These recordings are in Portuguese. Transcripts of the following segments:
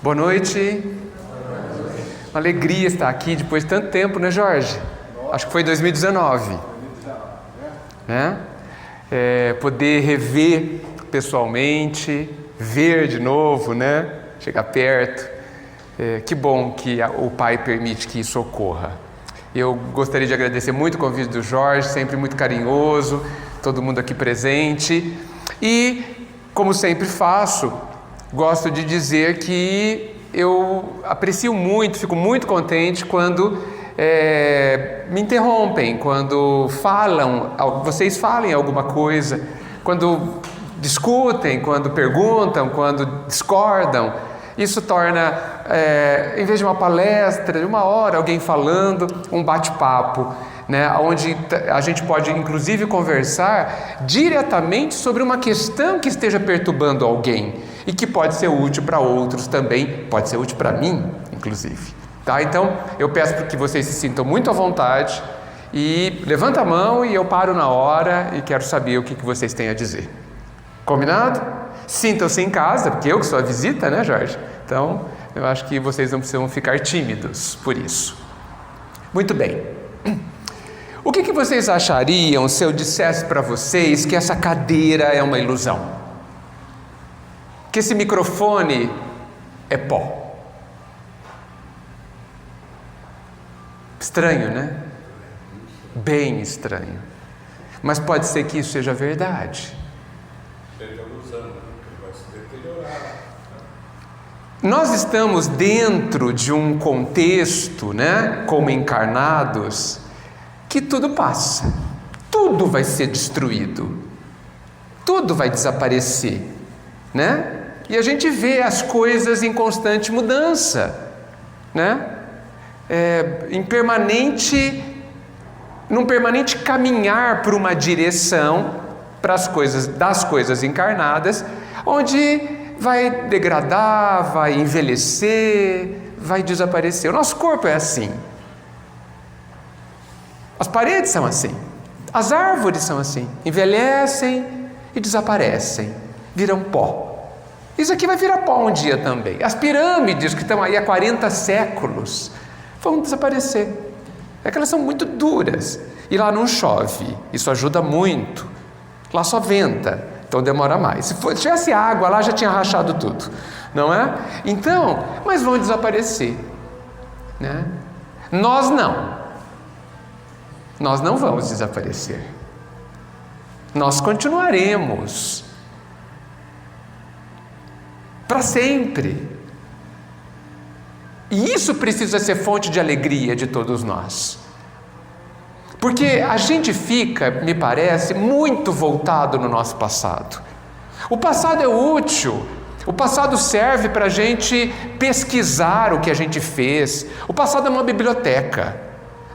Boa noite. Uma alegria estar aqui depois de tanto tempo, né, Jorge? Acho que foi 2019. Né? Poder rever pessoalmente, ver de novo, né? Chegar perto. Que bom que o Pai permite que isso ocorra. Eu gostaria de agradecer muito o convite do Jorge, sempre muito carinhoso, todo mundo aqui presente. E, como sempre faço, gosto de dizer que eu aprecio muito, fico muito contente quando me interrompem, quando vocês falem alguma coisa, quando discutem, quando perguntam, quando discordam. Isso torna, em vez de uma palestra, de uma hora, alguém falando, um bate-papo, né, onde a gente pode, inclusive, conversar diretamente sobre uma questão que esteja perturbando alguém e que pode ser útil para outros também, pode ser útil para mim, inclusive. Tá? Então, eu peço para que vocês se sintam muito à vontade e levanta a mão e eu paro na hora e quero saber o que vocês têm a dizer. Combinado? Sintam-se em casa, porque eu que sou a visita, né, Jorge? Então, eu acho que vocês não precisam ficar tímidos por isso. Muito bem. O que vocês achariam se eu dissesse para vocês que essa cadeira é uma ilusão? Que esse microfone é pó? Estranho, né? Bem estranho. Mas pode ser que isso seja verdade. Nós estamos dentro de um contexto, né, como encarnados, que tudo passa, tudo vai ser destruído, tudo vai desaparecer, né? E a gente vê as coisas em constante mudança, né? Num permanente caminhar por uma direção das coisas encarnadas, onde vai degradar, vai envelhecer, vai desaparecer. O nosso corpo é assim. As paredes são assim. As árvores são assim. Envelhecem e desaparecem. Viram pó. Isso aqui vai virar pó um dia também. As pirâmides que estão aí há 40 séculos vão desaparecer. É que elas são muito duras. E lá não chove. Isso ajuda muito. Lá só venta. Então demora mais. Se tivesse água lá, já tinha rachado tudo, não é? Então, mas vão desaparecer, né? Nós não vamos desaparecer. Nós continuaremos para sempre. E isso precisa ser fonte de alegria de todos nós. Porque a gente fica, me parece, muito voltado no nosso passado. O passado é útil, o passado serve para a gente pesquisar o que a gente fez. O passado é uma biblioteca,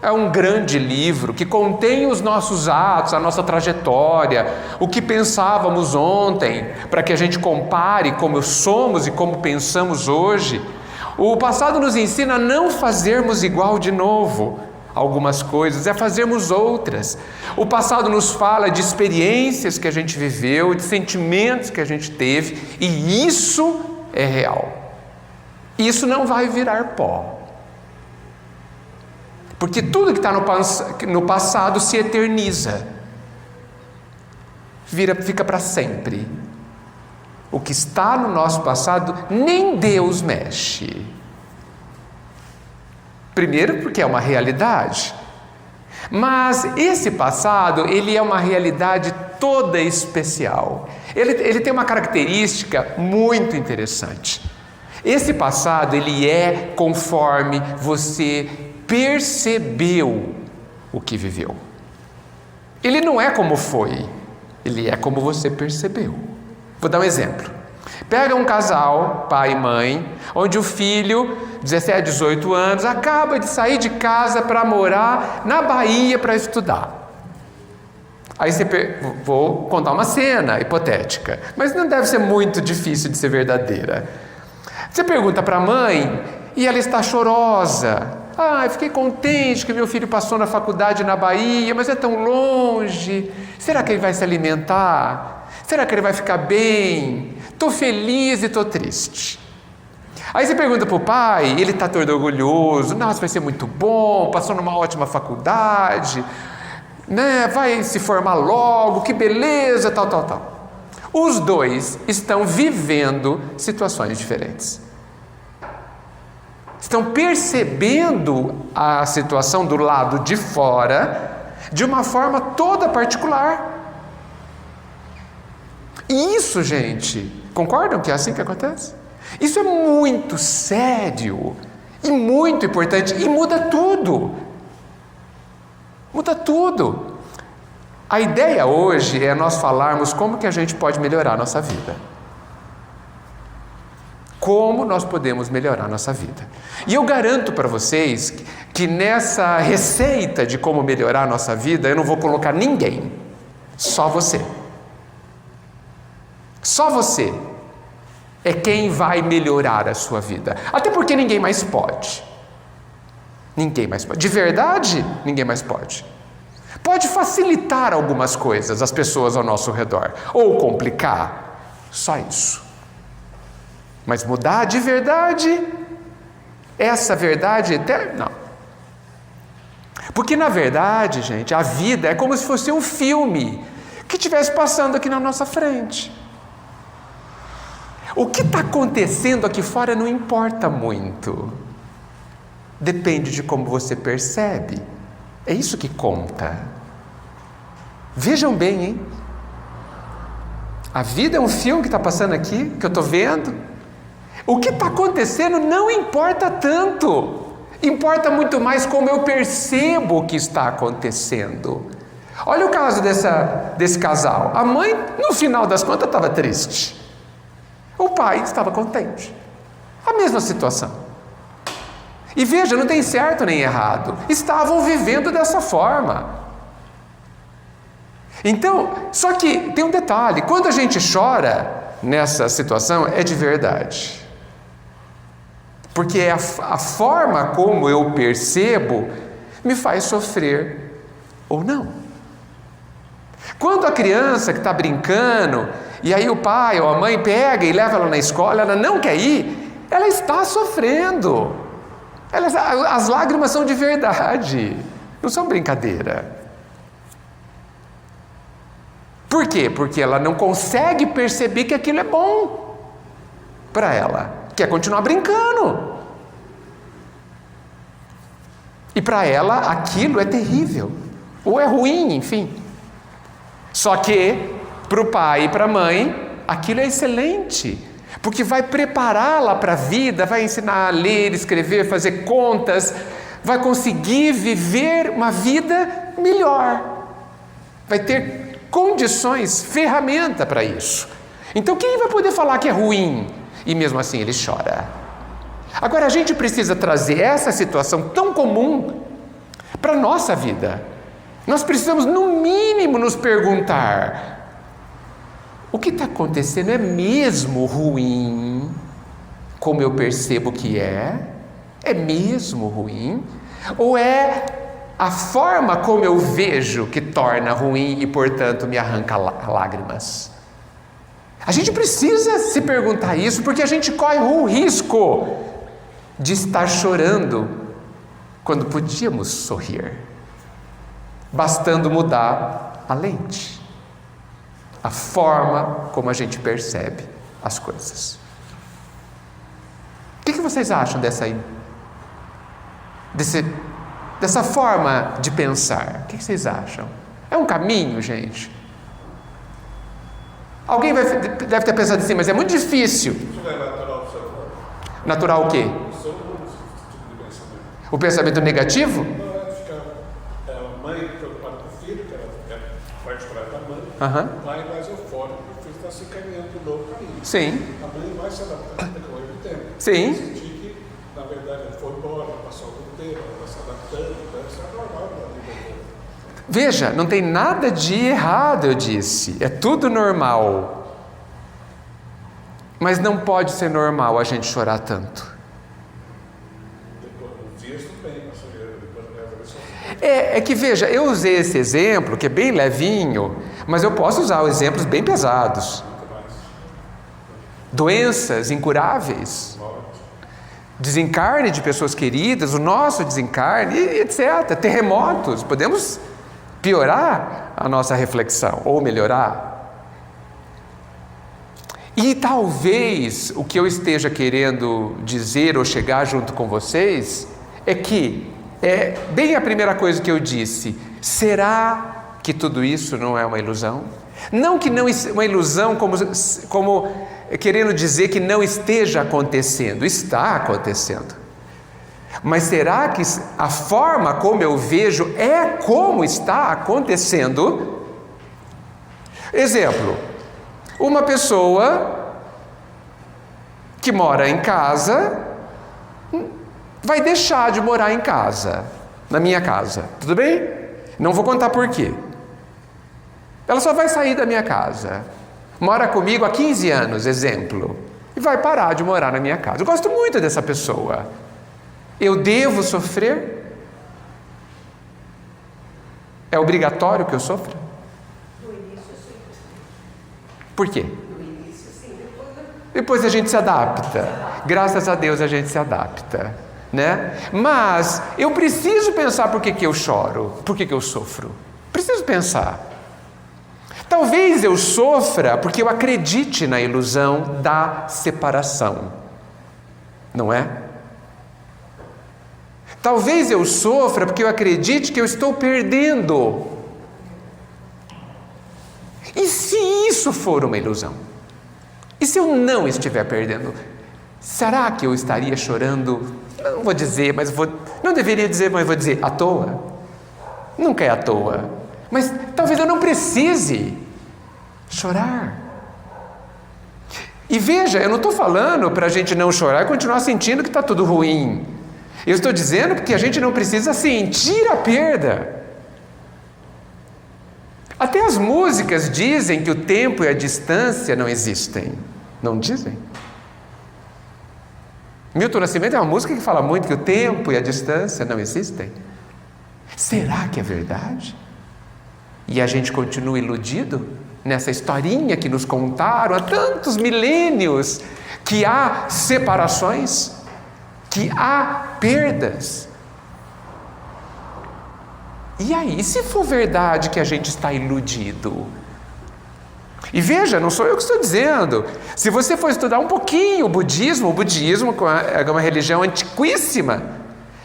é um grande livro que contém os nossos atos, a nossa trajetória, o que pensávamos ontem, para que a gente compare como somos e como pensamos hoje. O passado nos ensina a não fazermos igual de novo. Algumas coisas, fazermos outras. O passado nos fala de experiências que a gente viveu, de sentimentos que a gente teve, e isso é real. Isso não vai virar pó. Porque tudo que está no passado se eterniza. Fica para sempre. O que está no nosso passado, nem Deus mexe. Primeiro porque é uma realidade, mas esse passado, ele é uma realidade toda especial. Ele tem uma característica muito interessante. Esse passado, ele é conforme você percebeu o que viveu. Ele não é como foi, ele é como você percebeu. Vou dar um exemplo. Pega um casal, pai e mãe, onde o filho, 17, 18 anos, acaba de sair de casa para morar na Bahia para estudar. Aí vou contar uma cena hipotética, mas não deve ser muito difícil de ser verdadeira. Você pergunta para a mãe e ela está chorosa. Eu fiquei contente que meu filho passou na faculdade na Bahia, mas é tão longe. Será que ele vai se alimentar? Será que ele vai ficar bem? Estou feliz e estou triste. Aí você pergunta para o pai, ele está todo orgulhoso, nossa, vai ser muito bom, passou numa ótima faculdade, né? Vai se formar logo, que beleza, tal, tal, tal. Os dois estão vivendo situações diferentes. Estão percebendo a situação do lado de fora de uma forma toda particular. E isso, gente, concordam que é assim que acontece? Isso é muito sério e muito importante e muda tudo. Muda tudo. A ideia hoje é nós falarmos como que a gente pode melhorar a nossa vida. Como nós podemos melhorar a nossa vida. E eu garanto para vocês que nessa receita de como melhorar a nossa vida, eu não vou colocar ninguém, só você. Só você é quem vai melhorar a sua vida. Até porque ninguém mais pode. Ninguém mais pode. De verdade, ninguém mais pode. Pode facilitar algumas coisas às pessoas ao nosso redor, ou complicar, só isso. Mas mudar de verdade, essa verdade eterna, não. Porque na verdade, gente, a vida é como se fosse um filme que estivesse passando aqui na nossa frente. O que está acontecendo aqui fora não importa muito. Depende de como você percebe. É isso que conta. Vejam bem, hein? A vida é um filme que está passando aqui, que eu estou vendo. O que está acontecendo não importa tanto. Importa muito mais como eu percebo o que está acontecendo. Olha o caso desse casal. A mãe, no final das contas, estava triste. O pai estava contente. A mesma situação. E veja, não tem certo nem errado. Estavam vivendo dessa forma. Então, só que tem um detalhe. Quando a gente chora nessa situação, é de verdade. Porque a forma como eu percebo me faz sofrer ou não. Quando a criança que está brincando, e aí o pai ou a mãe pega e leva ela na escola, ela não quer ir, ela está sofrendo. As lágrimas são de verdade, não são brincadeira. Por quê? Porque ela não consegue perceber que aquilo é bom para ela, quer continuar brincando. E para ela aquilo é terrível, ou é ruim, enfim. Só que para o pai e para a mãe, aquilo é excelente, porque vai prepará-la para a vida, vai ensinar a ler, escrever, fazer contas, vai conseguir viver uma vida melhor, vai ter condições, ferramenta para isso. Então quem vai poder falar que é ruim? E mesmo assim ele chora. Agora a gente precisa trazer essa situação tão comum para a nossa vida. Nós precisamos no mínimo nos perguntar: o que está acontecendo é mesmo ruim como eu percebo que é? É mesmo ruim? Ou é a forma como eu vejo que torna ruim e, portanto, me arranca lágrimas? A gente precisa se perguntar isso, porque a gente corre o risco de estar chorando quando podíamos sorrir, bastando mudar a lente, a forma como a gente percebe as coisas. O que vocês acham dessa forma de pensar? O que vocês acham? É um caminho, gente? Alguém deve ter pensado assim, mas é muito difícil. Isso não é natural, senhor? Natural o quê? O pensamento negativo? Não, é ficar a mãe preocupada com o filho, que ela vai chorar da mãe. Uhum. O pai mais eufórico, o filho está se encaminhando de novo caminho. Sim. A mãe vai se adaptando com o tempo. Sim. Sentir que, na verdade, ela foi embora, passou algum tempo, ela está se adaptando, isso é normal na vida dela. Veja, não tem nada de errado, eu disse. É tudo normal. Mas não pode ser normal a gente chorar tanto. É que veja, eu usei esse exemplo, que é bem levinho, mas eu posso usar exemplos bem pesados. Doenças incuráveis. desencarne de pessoas queridas, o nosso desencarne, etc. Terremotos, podemos piorar a nossa reflexão ou melhorar. E talvez o que eu esteja querendo dizer ou chegar junto com vocês é que, bem a primeira coisa que eu disse, será que tudo isso não é uma ilusão? Não que não uma ilusão como querendo dizer que não esteja acontecendo, está acontecendo. Mas será que a forma como eu vejo é como está acontecendo? Exemplo, uma pessoa que mora em casa vai deixar de morar em casa, na minha casa, tudo bem? Não vou contar por quê. Ela só vai sair da minha casa. Mora comigo há 15 anos, exemplo, e vai parar de morar na minha casa. Eu gosto muito dessa pessoa. Eu devo sofrer? É obrigatório que eu sofra? No início, sim. Por quê? No início, sim. Depois a gente se adapta. Graças a Deus a gente se adapta, né? Mas eu preciso pensar por que eu choro, por que eu sofro. Preciso pensar. Talvez eu sofra porque eu acredite na ilusão da separação, não é? Talvez eu sofra porque eu acredite que eu estou perdendo. E se isso for uma ilusão? E se eu não estiver perdendo? Será que eu estaria chorando? Não vou dizer, mas não deveria dizer, mas vou dizer, à toa? Nunca é à toa. Mas talvez eu não precise chorar. E veja, eu não estou falando para a gente não chorar e continuar sentindo que está tudo ruim. Eu estou dizendo porque a gente não precisa sentir a perda. Até as músicas dizem que o tempo e a distância não existem. Não dizem? Milton Nascimento é uma música que fala muito que o tempo e a distância não existem. Será que é verdade? E a gente continua iludido nessa historinha que nos contaram há tantos milênios, que há separações, que há perdas. E aí, se for verdade que a gente está iludido? E veja, não sou eu que estou dizendo. Se você for estudar um pouquinho o budismo é uma religião antiquíssima,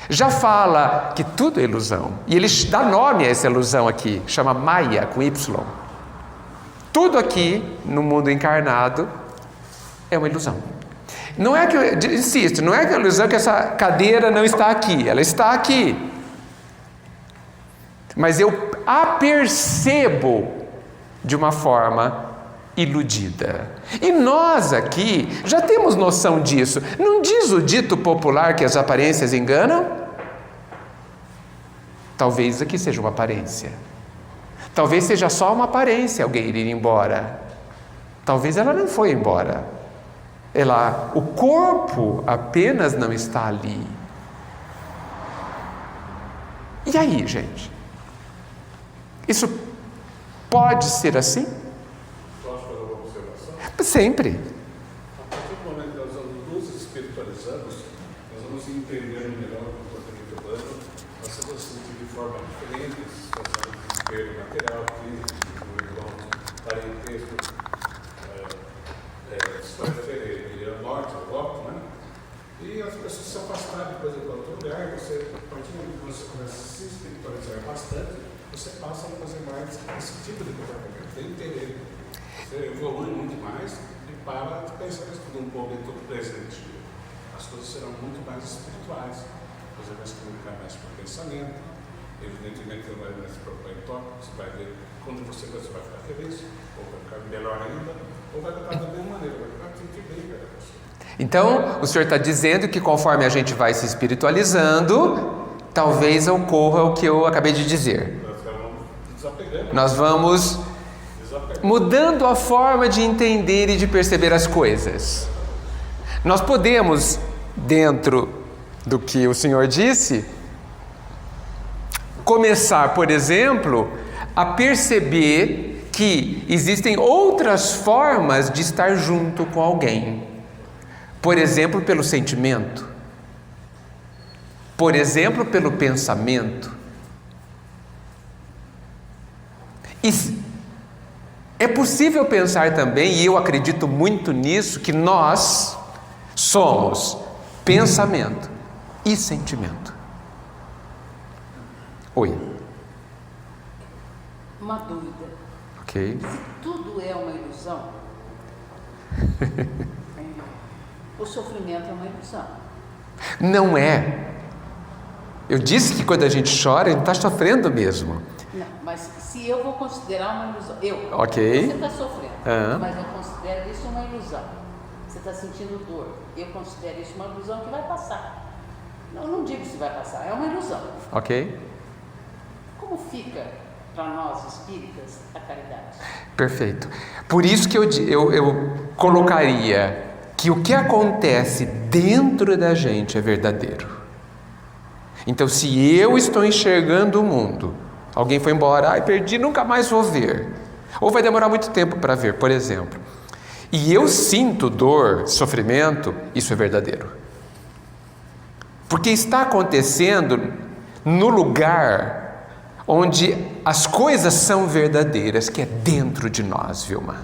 já fala que tudo é ilusão. E ele dá nome a essa ilusão aqui, chama Maya, com Y. Tudo aqui, no mundo encarnado, é uma ilusão. Não é que, eu insisto, não é que a ilusão que essa cadeira não está aqui, ela está aqui. Mas eu a percebo de uma forma iludida. E nós aqui já temos noção disso. Não diz o dito popular que as aparências enganam? Talvez aqui seja uma aparência. Talvez seja só uma aparência alguém ir embora. Talvez ela não foi embora. O corpo apenas não está ali. E aí, gente? Isso pode ser assim? Posso fazer uma observação? Sempre. A partir do momento que nós nos espiritualizamos, nós vamos entender melhor o comportamento humano, nós vamos sentir de forma diferente essa situação de desespero material, físico, irmão, parentesco, história diferente, a morte, o óbito, né? E as pessoas se afastaram depois de outro lugar, você, a partir do momento que você começa a se espiritualizar bastante, você passa a fazer mais esse tipo de comportamento, de entender. Você evolui muito mais e para de pensar no momento presente. As coisas serão muito mais espirituais. Você vai se comunicar mais por pensamento. Evidentemente, você vai mais se preocupar em tópico. Você vai ver quando você vai ficar feliz, ou vai ficar melhor ainda, ou vai ficar da mesma maneira, vai ficar sentir bem para você. Então, o Senhor está dizendo que conforme a gente vai se espiritualizando, talvez ocorra o que eu acabei de dizer. Nós vamos mudando a forma de entender e de perceber as coisas. Nós podemos, dentro do que o Senhor disse, começar, por exemplo, a perceber que existem outras formas de estar junto com alguém. Por exemplo, pelo sentimento. Por exemplo, pelo pensamento. E é possível pensar também, e eu acredito muito nisso, que nós somos pensamento e sentimento. Oi. Uma dúvida. Ok. Se tudo é uma ilusão, o sofrimento é uma ilusão. Não é. Eu disse que quando a gente chora, a gente está sofrendo mesmo. Não, mas se eu vou considerar uma ilusão, Ok. Você está sofrendo, mas eu considero isso uma ilusão. Você está sentindo dor, eu considero isso uma ilusão que vai passar. Não digo se vai passar, é uma ilusão. Ok. Como fica para nós espíritas a caridade? Perfeito. Por isso que eu colocaria que o que acontece dentro da gente é verdadeiro. Então, se eu estou enxergando o mundo, alguém foi embora, perdi, nunca mais vou ver. Ou vai demorar muito tempo para ver, por exemplo. E eu sinto dor, sofrimento, isso é verdadeiro. Porque está acontecendo no lugar onde as coisas são verdadeiras, que é dentro de nós, Vilma.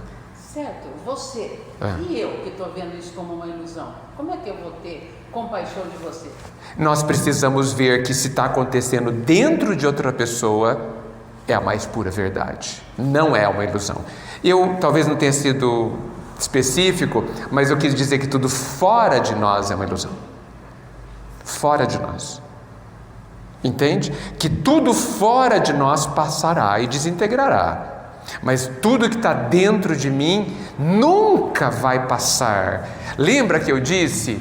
Certo, você e eu que estou vendo isso como uma ilusão, como é que eu vou ter compaixão de você? Nós precisamos ver que se está acontecendo dentro de outra pessoa, é a mais pura verdade, não é uma ilusão. Eu talvez não tenha sido específico, mas eu quis dizer que tudo fora de nós é uma ilusão. Fora de nós. Entende? Que tudo fora de nós passará e desintegrará. Mas tudo que está dentro de mim nunca vai passar. Lembra que eu disse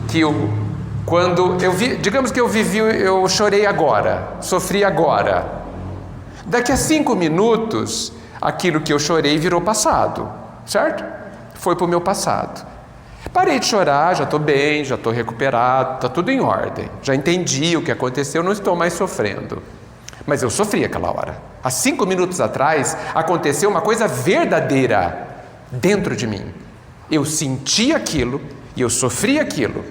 que digamos que eu chorei agora, sofri agora. Daqui a 5 minutos, aquilo que eu chorei virou passado, certo? Foi para o meu passado. Parei de chorar, já estou bem, já estou recuperado, está tudo em ordem. Já entendi o que aconteceu, não estou mais sofrendo. Mas eu sofri aquela hora. Há 5 minutos atrás, aconteceu uma coisa verdadeira dentro de mim. Eu senti aquilo e eu sofri aquilo.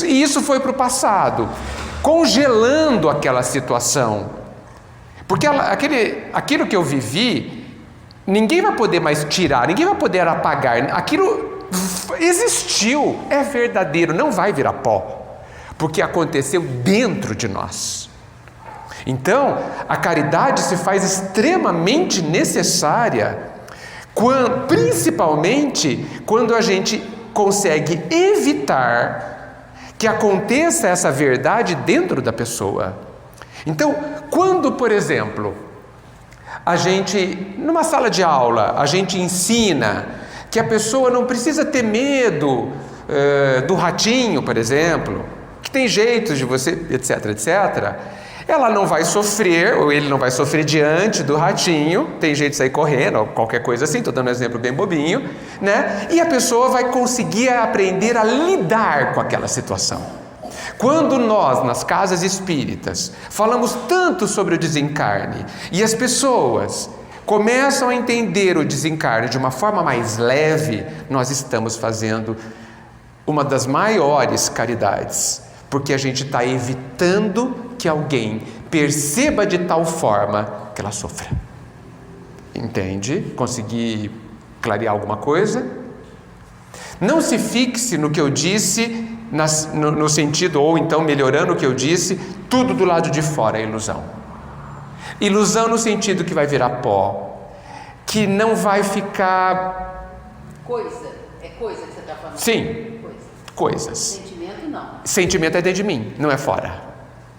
E isso foi para o passado, congelando aquela situação. Porque aquilo que eu vivi, ninguém vai poder mais tirar, ninguém vai poder apagar. Aquilo existiu, é verdadeiro, não vai virar pó, porque aconteceu dentro de nós. Então, a caridade se faz extremamente necessária, principalmente quando a gente consegue evitar que aconteça essa verdade dentro da pessoa. Então, quando, por exemplo, a gente, numa sala de aula, a gente ensina que a pessoa não precisa ter medo do ratinho, por exemplo, que tem jeitos de você, etc, etc. Ela não vai sofrer, ou ele não vai sofrer diante do ratinho, tem jeito de sair correndo, ou qualquer coisa assim, estou dando um exemplo bem bobinho, né? E a pessoa vai conseguir aprender a lidar com aquela situação. Quando nós, nas casas espíritas, falamos tanto sobre o desencarne, e as pessoas começam a entender o desencarne de uma forma mais leve, nós estamos fazendo uma das maiores caridades, porque a gente está evitando que alguém perceba de tal forma que ela sofra. Entende? Consegui clarear alguma coisa? Não se fixe no que eu disse, no sentido, ou então melhorando o que eu disse, tudo do lado de fora é ilusão. Ilusão no sentido que vai virar pó, que não vai ficar... É coisa que você está falando? Sim, coisas. Sentimento não. Sentimento é dentro de mim, não é fora.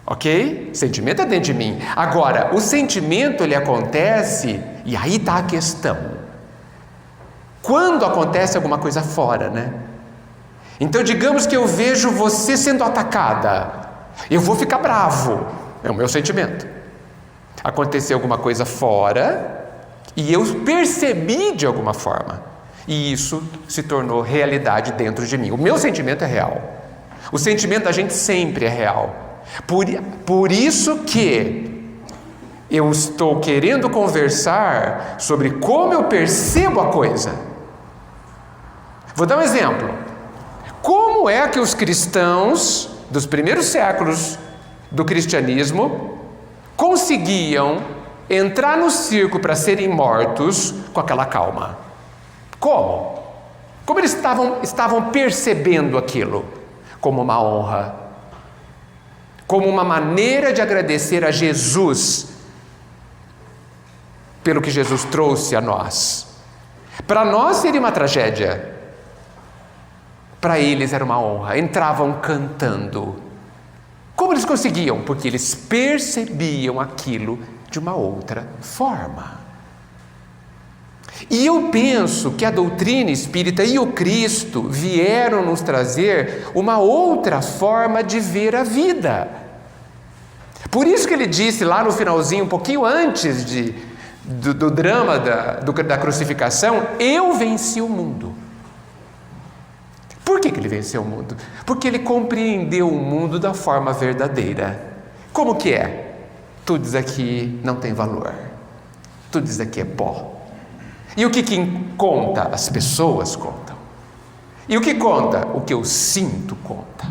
Ok? Sentimento é dentro de mim. Agora, o sentimento ele acontece, e aí está a questão. Quando acontece alguma coisa fora, né? Então, digamos que eu vejo você sendo atacada, eu vou ficar bravo, é o meu sentimento. Aconteceu alguma coisa fora e eu percebi de alguma forma, e isso se tornou realidade dentro de mim. O meu sentimento é real. O sentimento da gente sempre é real. Por isso que eu estou querendo conversar sobre como eu percebo a coisa. Vou dar um exemplo. Como é que os cristãos dos primeiros séculos do cristianismo conseguiam entrar no circo para serem mortos com aquela calma. Como? Como eles estavam percebendo aquilo? Como uma honra, como uma maneira de agradecer a Jesus pelo que Jesus trouxe a nós. Para nós seria uma tragédia, para eles era uma honra. Entravam cantando. Como eles conseguiam? Porque eles percebiam aquilo de uma outra forma. E eu penso que a doutrina espírita e o Cristo vieram nos trazer uma outra forma de ver a vida. Por isso que ele disse lá no finalzinho, um pouquinho antes do drama da crucificação, eu venci o mundo. Por que ele venceu o mundo? Porque ele compreendeu o mundo da forma verdadeira. Como que é? Tudo isso aqui não tem valor. Tudo isso aqui é pó. E o que conta? As pessoas contam. E o que conta? O que eu sinto conta.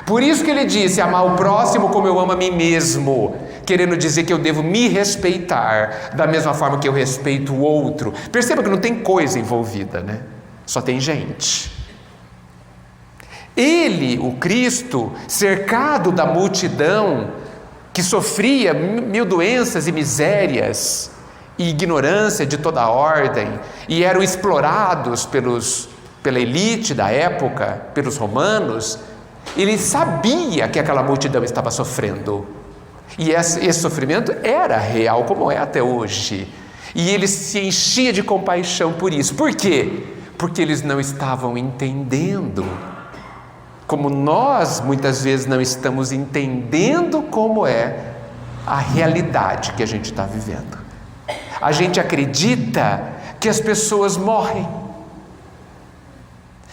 Por isso que ele disse, amar o próximo como eu amo a mim mesmo, querendo dizer que eu devo me respeitar da mesma forma que eu respeito o outro. Perceba que não tem coisa envolvida, né? Só tem gente. Ele, o Cristo, cercado da multidão que sofria 1000 doenças e misérias e ignorância de toda a ordem, e eram explorados pela elite da época, pelos romanos, ele sabia que aquela multidão estava sofrendo. E esse sofrimento era real, como é até hoje. E ele se enchia de compaixão por isso. Por quê? Porque eles não estavam entendendo. Como nós, muitas vezes, não estamos entendendo como é a realidade que a gente está vivendo. A gente acredita que as pessoas morrem.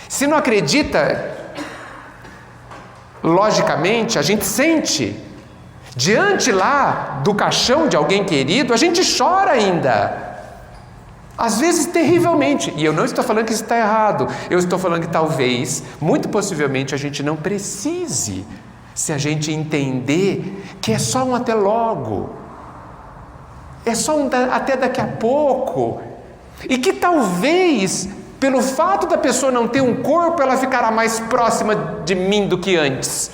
Se não acredita, logicamente, a gente sente. Diante lá do caixão de alguém querido, a gente chora ainda. Às vezes terrivelmente. E eu não estou falando que isso está errado. Eu estou falando que talvez, muito possivelmente, a gente não precise, se a gente entender que é só um até logo. É só um até daqui a pouco. E que talvez, pelo fato da pessoa não ter um corpo, ela ficará mais próxima de mim do que antes.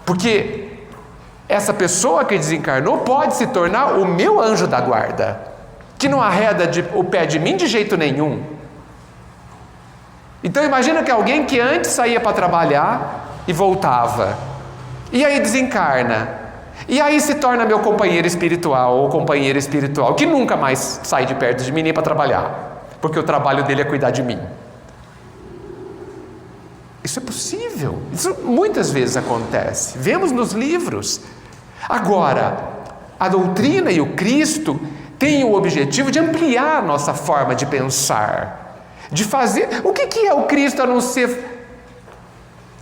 Porque essa pessoa que desencarnou pode se tornar o meu anjo da guarda, que não arreda o pé de mim de jeito nenhum. Então imagina que alguém que antes saía para trabalhar e voltava, e aí desencarna, e aí se torna meu companheiro espiritual ou companheira espiritual, que nunca mais sai de perto de mim nem para trabalhar, porque o trabalho dele é cuidar de mim. Isso é possível. Isso muitas vezes acontece. Vemos nos livros. Agora, a doutrina e o Cristo têm o objetivo de ampliar a nossa forma de pensar, de fazer... O que é o Cristo a não ser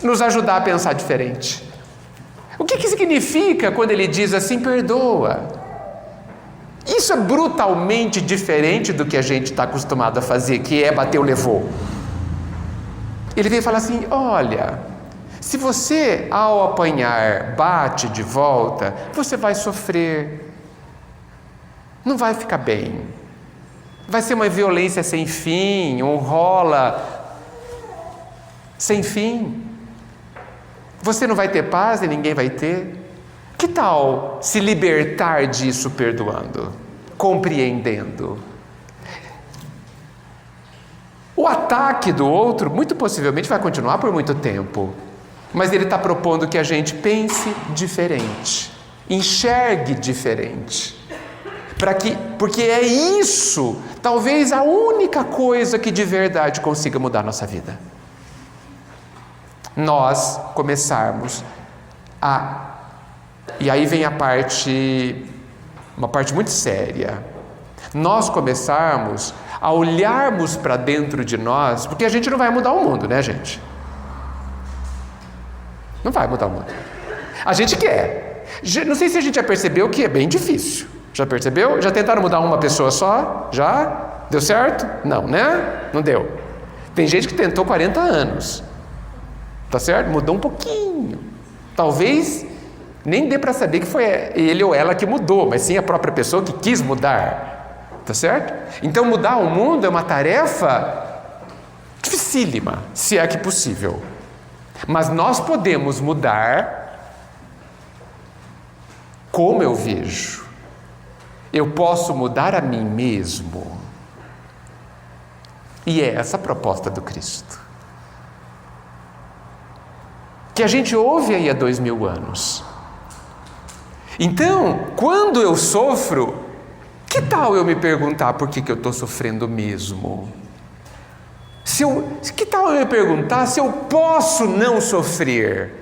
nos ajudar a pensar diferente? O que significa quando ele diz assim, perdoa? Isso é brutalmente diferente do que a gente está acostumado a fazer, que é bater o levou. Ele veio falar assim, olha, se você ao apanhar bate de volta, você vai sofrer, não vai ficar bem, vai ser uma violência sem fim, um rola sem fim, você não vai ter paz e ninguém vai ter. Que tal se libertar disso perdoando, compreendendo? O ataque do outro, muito possivelmente, vai continuar por muito tempo. Mas ele está propondo que a gente pense diferente, enxergue diferente. Porque é isso, talvez a única coisa que de verdade consiga mudar a nossa vida. Nós começarmos a... E aí vem uma parte muito séria. Nós começarmos a olharmos para dentro de nós, porque a gente não vai mudar o mundo, né, gente? Não vai mudar o mundo. A gente quer. Não sei se a gente já percebeu que é bem difícil. Já percebeu? Já tentaram mudar uma pessoa só? Já? Deu certo? Não, né? Não deu. Tem gente que tentou 40 anos. Tá certo? Mudou um pouquinho. Talvez nem dê para saber que foi ele ou ela que mudou, mas sim a própria pessoa que quis mudar. Tá certo? Então mudar o mundo é uma tarefa dificílima, se é que possível. Mas nós podemos mudar como eu vejo. Eu posso mudar a mim mesmo. E é essa a proposta do Cristo, que a gente ouve aí há 2000 anos. Então, quando eu sofro, que tal eu me perguntar por que eu estou sofrendo mesmo? Que tal eu me perguntar se eu posso não sofrer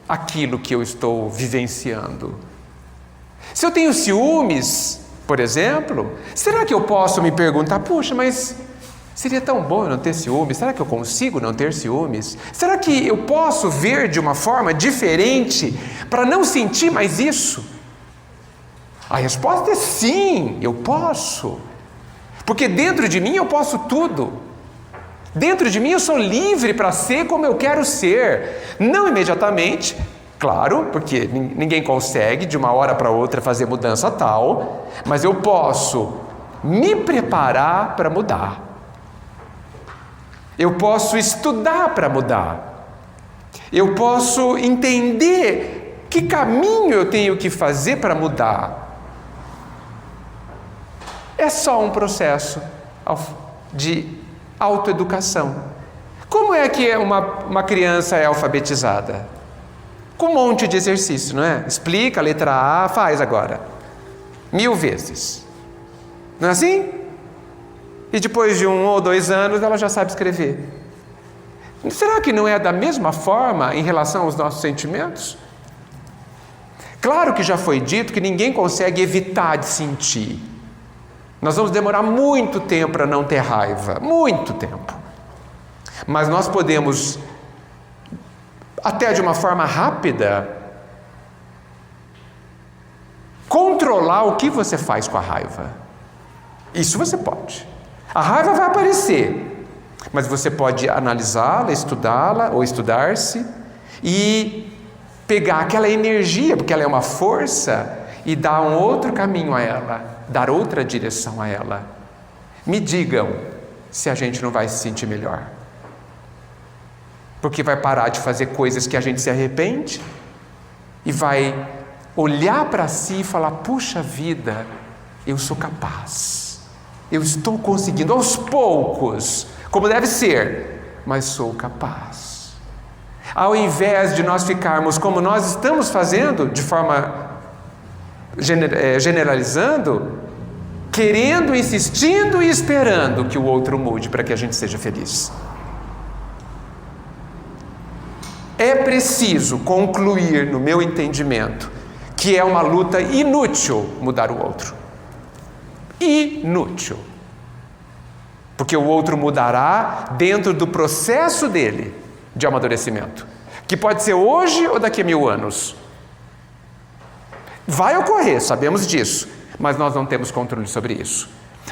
aquilo que eu estou vivenciando? Se eu tenho ciúmes, por exemplo, será que eu posso me perguntar, puxa, mas seria tão bom eu não ter ciúmes? Será que eu consigo não ter ciúmes? Será que eu posso ver de uma forma diferente para não sentir mais isso? A resposta é sim, eu posso. Porque dentro de mim eu posso tudo. Dentro de mim eu sou livre para ser como eu quero ser. Não imediatamente, claro, porque ninguém consegue de uma hora para outra fazer mudança tal, mas eu posso me preparar para mudar. Eu posso estudar para mudar. Eu posso entender que caminho eu tenho que fazer para mudar. É só um processo de autoeducação. Como é que uma criança é alfabetizada? Com um monte de exercício, não é? Explica a letra A, faz agora. 1000 vezes. Não é assim? E depois de 1 ou 2 anos ela já sabe escrever. Será que não é da mesma forma em relação aos nossos sentimentos? Claro que já foi dito que ninguém consegue evitar de sentir. Nós vamos demorar muito tempo para não ter raiva, muito tempo. Mas nós podemos, até de uma forma rápida, controlar o que você faz com a raiva. Isso você pode. A raiva vai aparecer, mas você pode analisá-la, estudá-la ou estudar-se e pegar aquela energia, porque ela é uma força, e dar um outro caminho a ela, dar outra direção a ela. Me digam se a gente não vai se sentir melhor. Porque vai parar de fazer coisas que a gente se arrepende e vai olhar para si e falar, puxa vida, eu sou capaz. Eu estou conseguindo aos poucos, como deve ser, mas sou capaz. Ao invés de nós ficarmos como nós estamos fazendo, de forma generalizando, querendo, insistindo e esperando que o outro mude para que a gente seja feliz. É preciso concluir, no meu entendimento, que é uma luta inútil mudar o outro. Inútil. Porque o outro mudará dentro do processo dele de amadurecimento, que pode ser hoje ou daqui a 1000 anos. Vai ocorrer, sabemos disso, mas nós não temos controle sobre isso.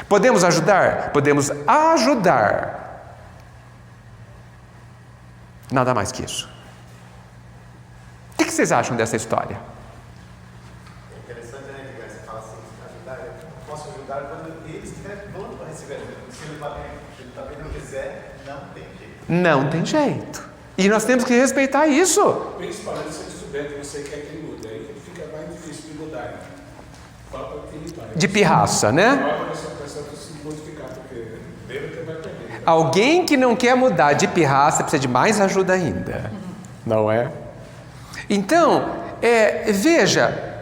Podemos ajudar? Podemos ajudar. Nada mais que isso. O que vocês acham dessa história? É interessante, né, que você fala assim, ajudar, eu posso ajudar quando ele estiver pronto para receber ajuda. Se ele também não quiser, não tem jeito. Não tem jeito. E nós temos que respeitar isso. Principalmente se ele souber que você quer que ele mude, aí fica mais difícil de mudar. Falta que ele vai. De pirraça, né? Falta essa pessoa se modificar, porque dele que vai perder. Alguém que não quer mudar de pirraça precisa de mais ajuda ainda. Não é? Então, veja,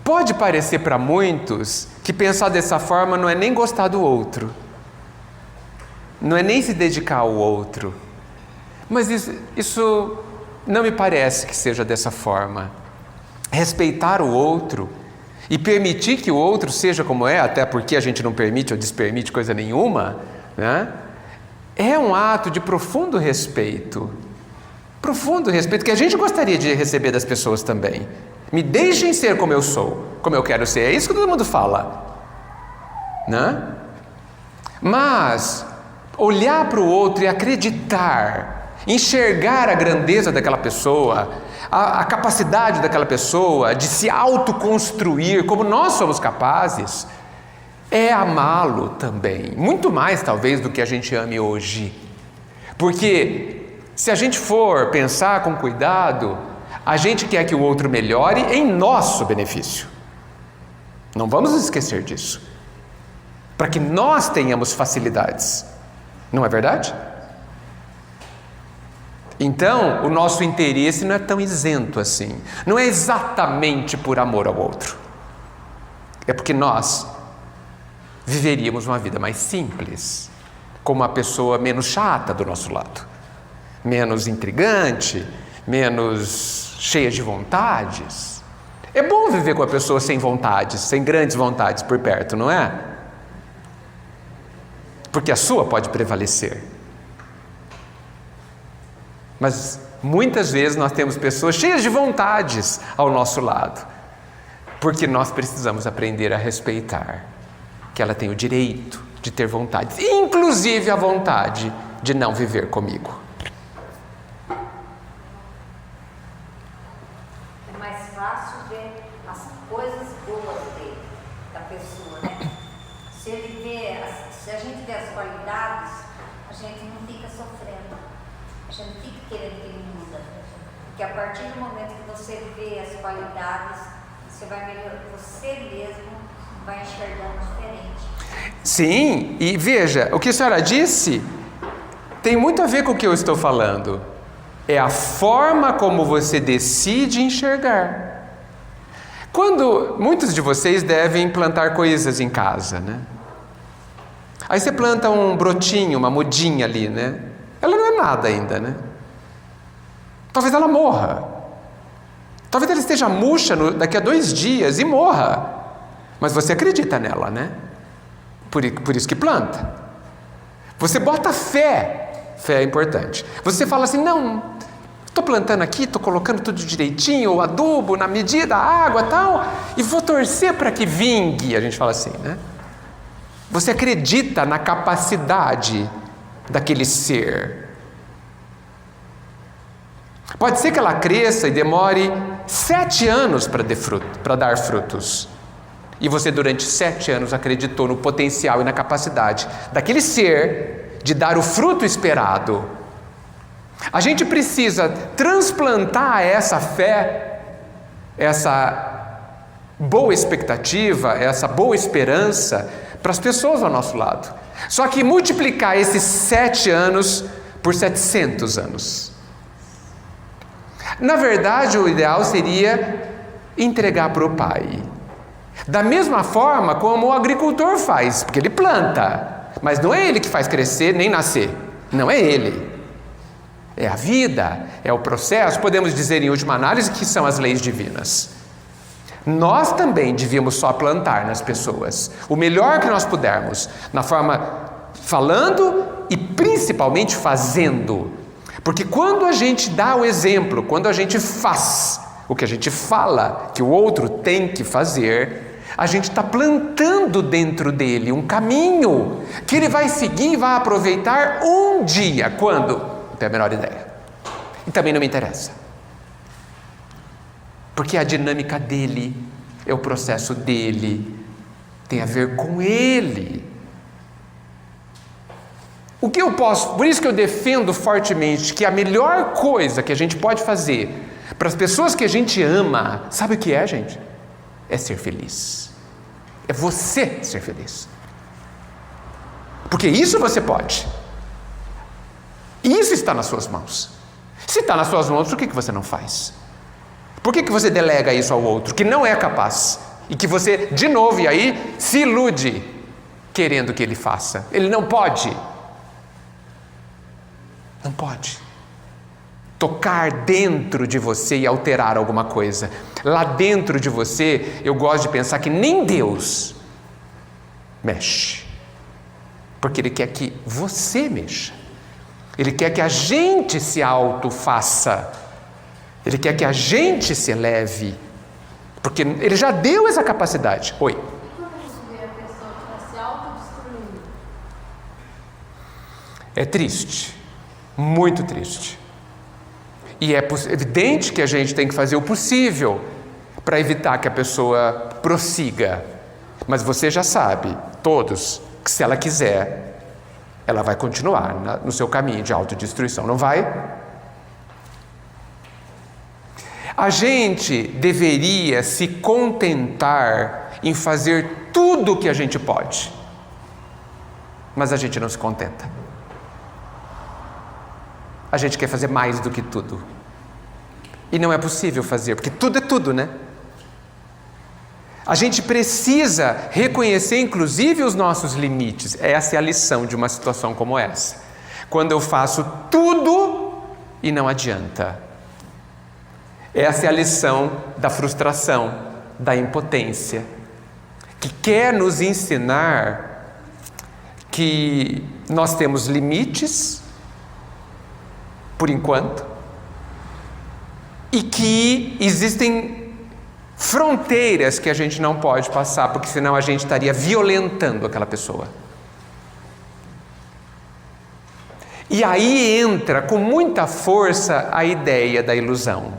pode parecer para muitos que pensar dessa forma não é nem gostar do outro, não é nem se dedicar ao outro, mas isso não me parece que seja dessa forma. Respeitar o outro e permitir que o outro seja como é, até porque a gente não permite ou despermite coisa nenhuma, né? É um ato de profundo respeito que a gente gostaria de receber das pessoas também. Me deixem ser como eu sou, como eu quero ser. É isso que todo mundo fala, né? Mas olhar para o outro e acreditar enxergar a grandeza daquela pessoa, a capacidade daquela pessoa de se autoconstruir como nós somos capazes, é amá-lo também, muito mais talvez do que a gente ame hoje. Porque se a gente for pensar com cuidado, a gente quer que o outro melhore em nosso benefício. Não vamos esquecer disso. Para que nós tenhamos facilidades. Não é verdade? Então, o nosso interesse não é tão isento assim. Não é exatamente por amor ao outro. É porque nós viveríamos uma vida mais simples, com uma pessoa menos chata do nosso lado, menos intrigante, menos cheia de vontades. É bom viver com a pessoa sem vontades, sem grandes vontades por perto, não é? Porque a sua pode prevalecer. Mas muitas vezes nós temos pessoas cheias de vontades ao nosso lado, porque nós precisamos aprender a respeitar que ela tem o direito de ter vontades, inclusive a vontade de não viver comigo. É mais fácil ver as coisas boas dele, da pessoa, né? Se a gente vê as qualidades, a gente não fica sofrendo. A gente não fica querendo que ele muda. Porque a partir do momento que você vê as qualidades, você vai melhorar, você mesmo vai enxergando diferente. Sim, e veja, o que a senhora disse tem muito a ver com o que eu estou falando. É a forma como você decide enxergar. Quando muitos de vocês devem plantar coisas em casa, né? Aí você planta um brotinho, uma mudinha ali, né? Ela não é nada ainda, né? Talvez ela morra. Talvez ela esteja murcha daqui a 2 dias e morra. Mas você acredita nela, né? Por isso que planta. Você bota fé. Fé é importante. Você fala assim, não, estou plantando aqui, estou colocando tudo direitinho, o adubo, na medida, a água e tal, e vou torcer para que vingue. A gente fala assim, né? Você acredita na capacidade daquele ser. Pode ser que ela cresça e demore 7 anos para dar frutos. E você durante 7 anos acreditou no potencial e na capacidade daquele ser de dar o fruto esperado. A gente precisa transplantar essa fé, essa boa expectativa, essa boa esperança para as pessoas ao nosso lado. Só que multiplicar esses 7 anos por 700 anos. Na verdade, o ideal seria entregar para o Pai. Da mesma forma como o agricultor faz, porque ele planta, mas não é ele que faz crescer nem nascer. Não é ele. É a vida, é o processo, podemos dizer em última análise que são as leis divinas. Nós também devíamos só plantar nas pessoas o melhor que nós pudermos, na forma falando e principalmente fazendo. Porque quando a gente dá o exemplo, quando a gente faz o que a gente fala que o outro tem que fazer, a gente está plantando dentro dele um caminho que ele vai seguir e vai aproveitar um dia. Quando? Não tenho a menor ideia. E também não me interessa. Porque a dinâmica dele, é o processo dele, tem a ver com ele. O que eu posso, por isso que eu defendo fortemente que a melhor coisa que a gente pode fazer para as pessoas que a gente ama, sabe o que é, gente? É ser feliz. É você ser feliz. Porque isso você pode. Isso está nas suas mãos. Se está nas suas mãos, por que você não faz? Por que você delega isso ao outro, que não é capaz? E que você, de novo, e aí, se ilude, querendo que ele faça. Ele não pode. Não pode. Tocar dentro de você e alterar alguma coisa. Lá dentro de você, eu gosto de pensar que nem Deus mexe. Porque Ele quer que você mexa. Ele quer que a gente se autofaça. Ele quer que a gente se eleve. Porque Ele já deu essa capacidade. Oi. E quando a gente vê a pessoa que está se autodestruindo? É triste. Muito triste. E é evidente que a gente tem que fazer o possível para evitar que a pessoa prossiga. Mas você já sabe, todos, que se ela quiser, ela vai continuar no seu caminho de autodestruição, não vai? A gente deveria se contentar em fazer tudo o que a gente pode. Mas a gente não se contenta. A gente quer fazer mais do que tudo. E não é possível fazer, porque tudo é tudo, né? A gente precisa reconhecer, inclusive, os nossos limites. Essa é a lição de uma situação como essa. Quando eu faço tudo e não adianta. Essa é a lição da frustração, da impotência, que quer nos ensinar que nós temos limites, por enquanto, e que existem fronteiras que a gente não pode passar, porque senão a gente estaria violentando aquela pessoa. E aí entra com muita força a ideia da ilusão.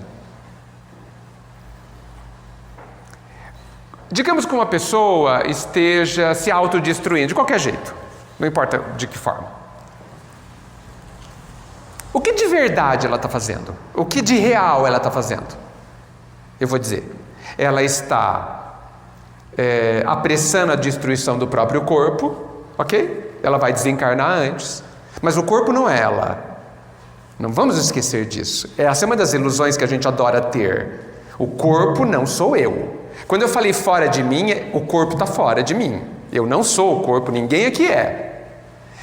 Digamos que uma pessoa esteja se autodestruindo, de qualquer jeito, não importa de que forma. O que de verdade ela está fazendo? O que de real ela está fazendo? Eu vou dizer, ela está apressando a destruição do próprio corpo, ok? Ela vai desencarnar antes, mas o corpo não é ela. Não vamos esquecer disso. Essa é uma das ilusões que a gente adora ter. O corpo não sou eu. Quando eu falei fora de mim, o corpo está fora de mim. Eu não sou o corpo, ninguém aqui é.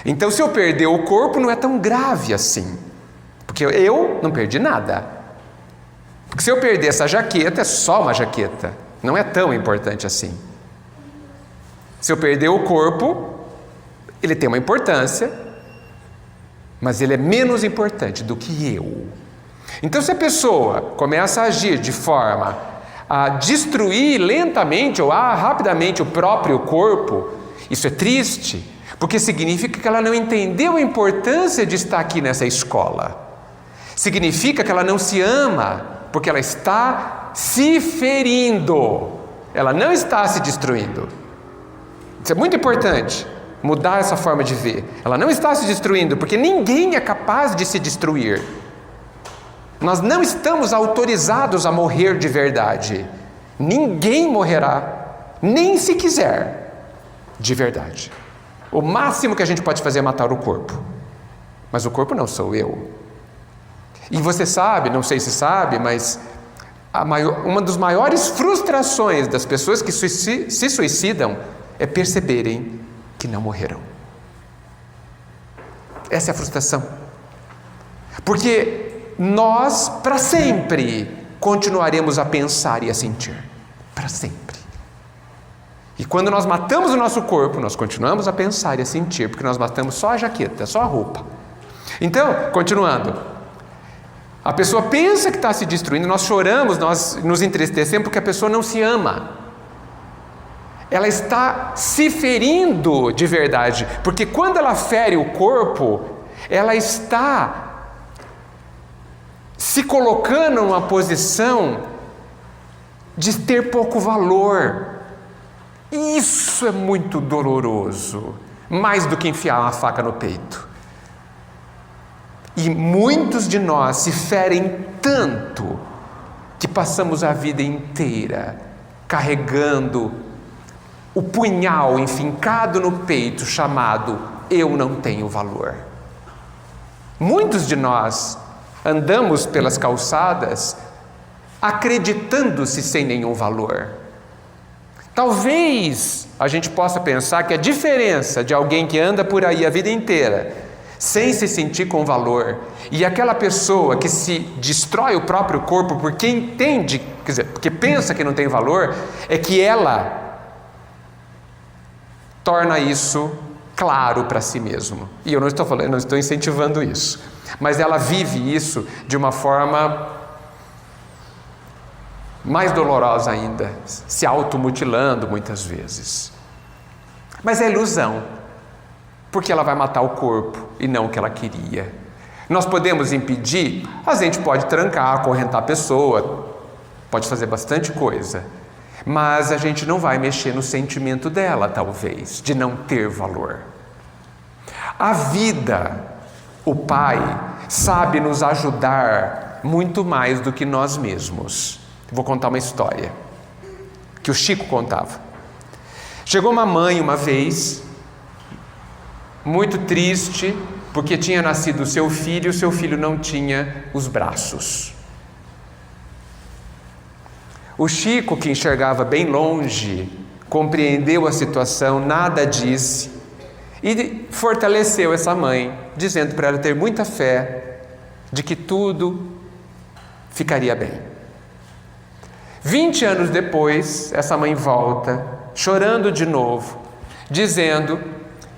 Então, se eu perder o corpo, não é tão grave assim. Porque eu não perdi nada. Porque se eu perder essa jaqueta, é só uma jaqueta. Não é tão importante assim. Se eu perder o corpo, ele tem uma importância, mas ele é menos importante do que eu. Então, se a pessoa começa a agir de forma a destruir lentamente ou rapidamente o próprio corpo, isso é triste, porque significa que ela não entendeu a importância de estar aqui nessa escola. Significa que ela não se ama, porque ela está se ferindo, ela não está se destruindo. Isso é muito importante, mudar essa forma de ver. Ela não está se destruindo, porque ninguém é capaz de se destruir. Nós não estamos autorizados a morrer de verdade. Ninguém morrerá, nem se quiser, de verdade. O máximo que a gente pode fazer é matar o corpo. Mas o corpo não sou eu. E você sabe, não sei se sabe, mas uma das maiores frustrações das pessoas que se suicidam é perceberem que não morreram. Essa é a frustração. Porque nós, para sempre, continuaremos a pensar e a sentir. Para sempre. E quando nós matamos o nosso corpo, nós continuamos a pensar e a sentir, porque nós matamos só a jaqueta, só a roupa. Então, continuando. A pessoa pensa que está se destruindo, nós choramos, nós nos entristecemos porque a pessoa não se ama. Ela está se ferindo de verdade, porque quando ela fere o corpo, ela está se colocando numa posição de ter pouco valor. Isso é muito doloroso, mais do que enfiar uma faca no peito. E muitos de nós se ferem tanto que passamos a vida inteira carregando o punhal enfincado no peito chamado eu não tenho valor. Muitos de nós andamos pelas calçadas acreditando-se sem nenhum valor. Talvez a gente possa pensar que a diferença de alguém que anda por aí a vida inteira sem se sentir com valor e aquela pessoa que se destrói o próprio corpo porque entende, quer dizer, porque pensa que não tem valor, é que ela torna isso claro para si mesmo. E eu não estou falando, não estou incentivando isso, mas ela vive isso de uma forma mais dolorosa ainda, se automutilando muitas vezes. Mas é ilusão, porque ela vai matar o corpo e não o que ela queria. Nós podemos impedir? A gente pode trancar, acorrentar a pessoa, pode fazer bastante coisa, mas a gente não vai mexer no sentimento dela, talvez, de não ter valor. A vida, o Pai, sabe nos ajudar muito mais do que nós mesmos. Vou contar uma história que o Chico contava. Chegou uma mãe uma vez, muito triste, porque tinha nascido o seu filho e o seu filho não tinha os braços. O Chico, que enxergava bem longe, compreendeu a situação, nada disse e fortaleceu essa mãe, dizendo para ela ter muita fé de que tudo ficaria bem. 20 anos depois, essa mãe volta, chorando de novo, dizendo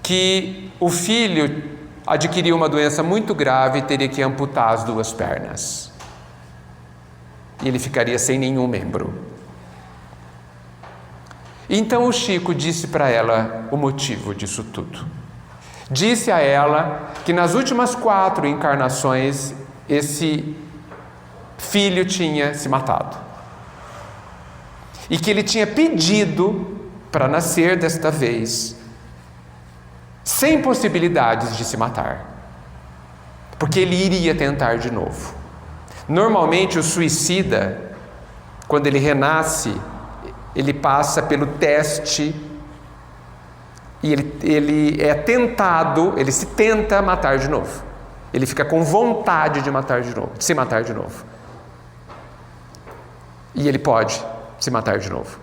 que o filho adquiriu uma doença muito grave e teria que amputar as 2 pernas. E ele ficaria sem nenhum membro. Então o Chico disse para ela o motivo disso tudo. Disse a ela que nas últimas 4 encarnações esse filho tinha se matado. E que ele tinha pedido para nascer desta vez sem possibilidades de se matar, porque ele iria tentar de novo. Normalmente o suicida, quando ele renasce, ele passa pelo teste e ele é tentado, ele se tenta matar de novo. Ele fica com vontade de matar de novo, de se matar de novo. E ele pode se matar de novo.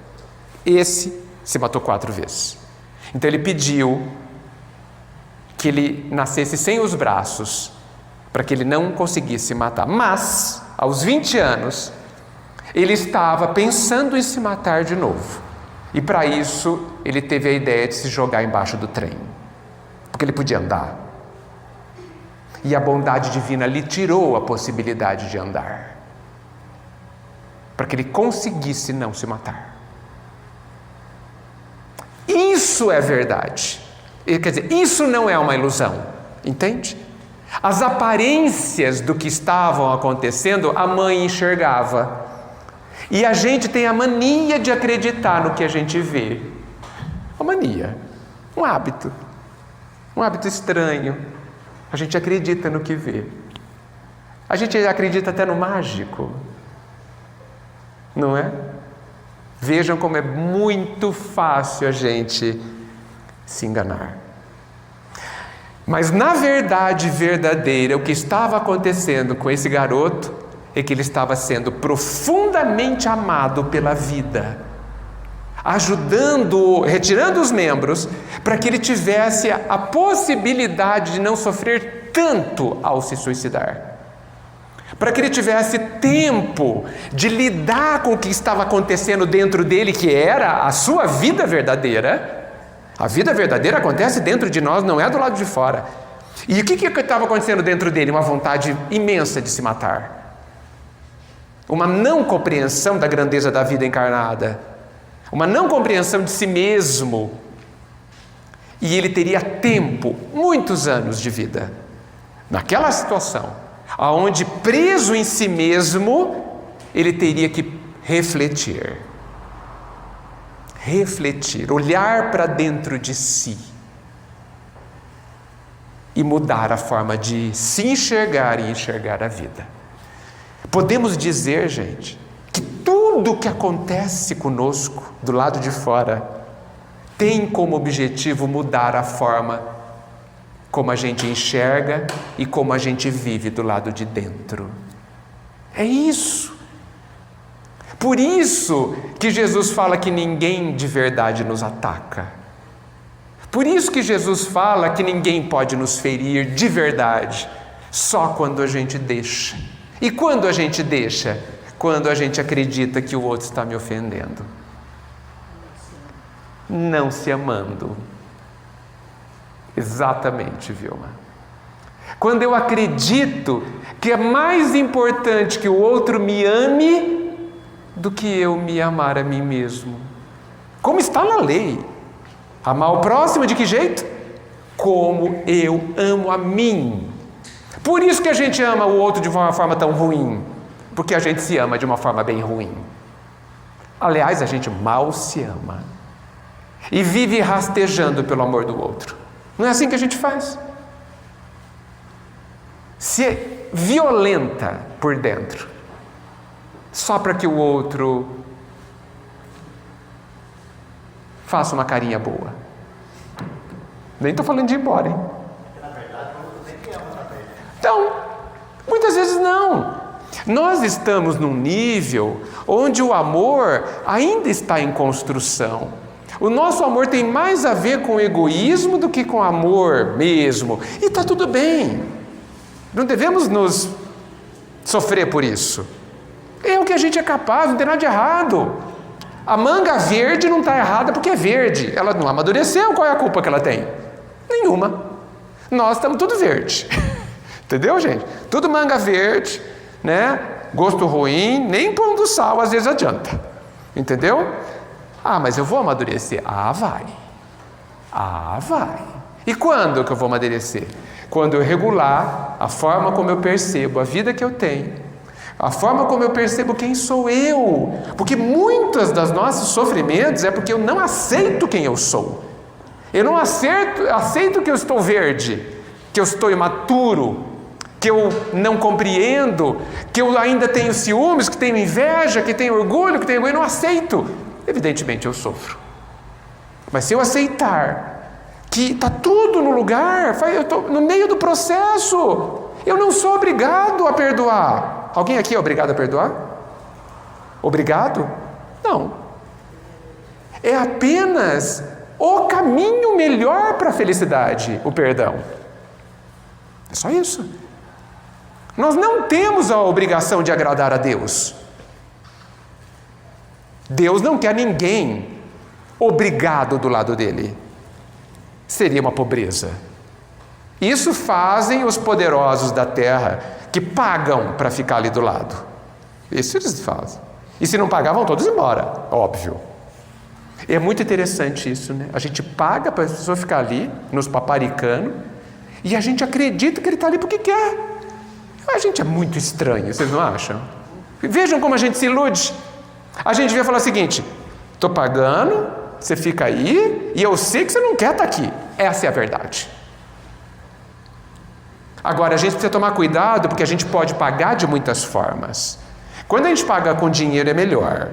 Esse se matou 4 vezes. Então ele pediu que ele nascesse sem os braços, para que ele não conseguisse matar. Mas, aos 20 anos, ele estava pensando em se matar de novo. E para isso, ele teve a ideia de se jogar embaixo do trem, porque ele podia andar. E a bondade divina lhe tirou a possibilidade de andar, para que ele conseguisse não se matar. Isso é verdade. Quer dizer, isso não é uma ilusão, entende? As aparências do que estavam acontecendo, a mãe enxergava. E a gente tem a mania de acreditar no que a gente vê. Uma mania, um hábito estranho. A gente acredita no que vê. A gente acredita até no mágico, não é? Vejam como é muito fácil a gente se enganar. Mas na verdade verdadeira, o que estava acontecendo com esse garoto é que ele estava sendo profundamente amado pela vida, ajudando, retirando os membros, para que ele tivesse a possibilidade de não sofrer tanto ao se suicidar. Para que ele tivesse tempo de lidar com o que estava acontecendo dentro dele, que era a sua vida verdadeira. A vida verdadeira acontece dentro de nós, não é do lado de fora. E o que estava acontecendo dentro dele? Uma vontade imensa de se matar. Uma não compreensão da grandeza da vida encarnada. Uma não compreensão de si mesmo. E ele teria tempo, muitos anos de vida, naquela situação, onde preso em si mesmo, ele teria que refletir, olhar para dentro de si e mudar a forma de se enxergar e enxergar a vida. Podemos dizer, gente, que tudo que acontece conosco do lado de fora tem como objetivo mudar a forma como a gente enxerga e como a gente vive do lado de dentro. É isso. Por isso que Jesus fala que ninguém de verdade nos ataca. Por isso que Jesus fala que ninguém pode nos ferir de verdade, só quando a gente deixa. E quando a gente deixa? Quando a gente acredita que o outro está me ofendendo. Não se amando. Exatamente, Vilma. Quando eu acredito que é mais importante que o outro me ame do que eu me amar a mim mesmo. Como está na lei. Amar o próximo de que jeito? Como eu amo a mim. Por isso que a gente ama o outro de uma forma tão ruim, porque a gente se ama de uma forma bem ruim. Aliás, a gente mal se ama e vive rastejando pelo amor do outro. Não é assim que a gente faz? Se é violenta por dentro, só para que o outro faça uma carinha boa. Nem estou falando de ir embora, hein? Na verdade, o outro nem te ama também. Então, muitas vezes não. Nós estamos num nível onde o amor ainda está em construção. O nosso amor tem mais a ver com egoísmo do que com amor mesmo. E está tudo bem. Não devemos nos sofrer por isso. É o que a gente é capaz, não tem nada de errado. A manga verde não está errada porque é verde. Ela não amadureceu, qual é a culpa que ela tem? Nenhuma. Nós estamos tudo verde. Entendeu, gente? Tudo manga verde, né? Gosto ruim, nem pão do sal às vezes adianta. Entendeu? Ah, mas eu vou amadurecer. Ah, vai. Ah, vai. E quando que eu vou amadurecer? Quando eu regular a forma como eu percebo a vida que eu tenho, a forma como eu percebo quem sou eu. Porque muitos dos nossos sofrimentos é porque eu não aceito quem eu sou. Eu não aceito que eu estou verde, que eu estou imaturo, que eu não compreendo, que eu ainda tenho ciúmes, que tenho inveja, que tenho orgulho, que tenho orgulho. Eu não aceito. Evidentemente eu sofro. Mas se eu aceitar que está tudo no lugar, eu estou no meio do processo, eu não sou obrigado a perdoar. Alguém aqui é obrigado a perdoar? Obrigado? Não. É apenas o caminho melhor para a felicidade, o perdão. É só isso. Nós não temos a obrigação de agradar a Deus. Deus não quer ninguém obrigado do lado dele. Seria uma pobreza. Isso fazem os poderosos da terra, que pagam para ficar ali do lado. Isso eles fazem. E se não pagar, vão todos embora, óbvio. É muito interessante isso, né? A gente paga para a pessoa ficar ali, nos paparicando, e a gente acredita que ele está ali porque quer. A gente é muito estranho, vocês não acham? Vejam como a gente se ilude. A gente devia falar o seguinte: estou pagando, você fica aí, e eu sei que você não quer estar aqui. Essa é a verdade. Agora, a gente precisa tomar cuidado, porque a gente pode pagar de muitas formas. Quando a gente paga com dinheiro é melhor,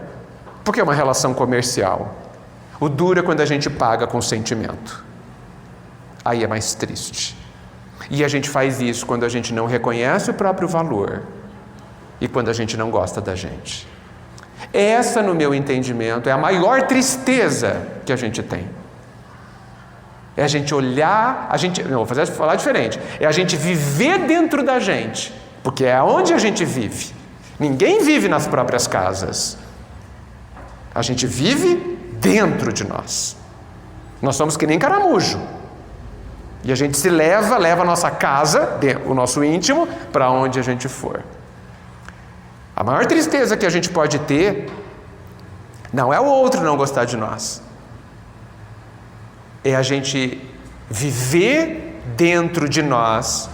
porque é uma relação comercial. O duro é quando a gente paga com sentimento. Aí é mais triste. E a gente faz isso quando a gente não reconhece o próprio valor e quando a gente não gosta da gente. Essa, no meu entendimento, é a maior tristeza que a gente tem. É a gente olhar, vou falar diferente, é a gente viver dentro da gente, porque é onde a gente vive. Ninguém vive nas próprias casas. A gente vive dentro de nós. Nós somos que nem caramujo. E a gente se leva a nossa casa, o nosso íntimo, para onde a gente for. A maior tristeza que a gente pode ter não é o outro não gostar de nós. É a gente viver dentro de nós,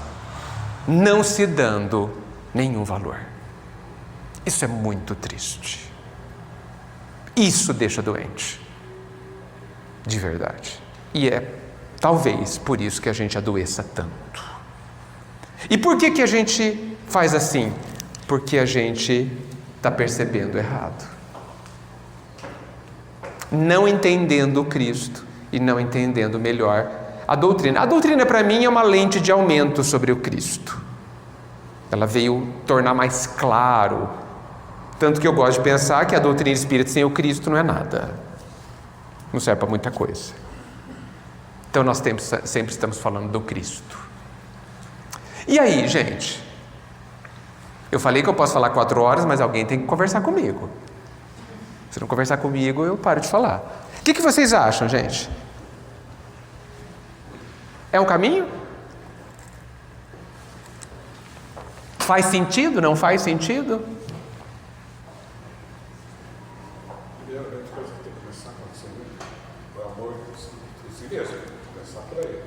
não se dando nenhum valor. Isso é muito triste. Isso deixa doente. De verdade. E é talvez por isso que a gente adoeça tanto. E por que a gente faz assim? Porque a gente está percebendo errado. Não entendendo o Cristo e não entendendo melhor a doutrina. A doutrina, para mim, é uma lente de aumento sobre o Cristo. Ela veio tornar mais claro. Tanto que eu gosto de pensar que a doutrina espírita sem o Cristo não é nada. Não serve para muita coisa. Então nós sempre estamos falando do Cristo. E aí, gente? Eu falei que eu posso falar 4 horas, mas alguém tem que conversar comigo. Se não conversar comigo, eu paro de falar. O que vocês acham, gente? É um caminho? Faz sentido? Não faz sentido? Primeiramente, a coisa que tem que começar a acontecer muito, o amor, se mesmo, começar por aí.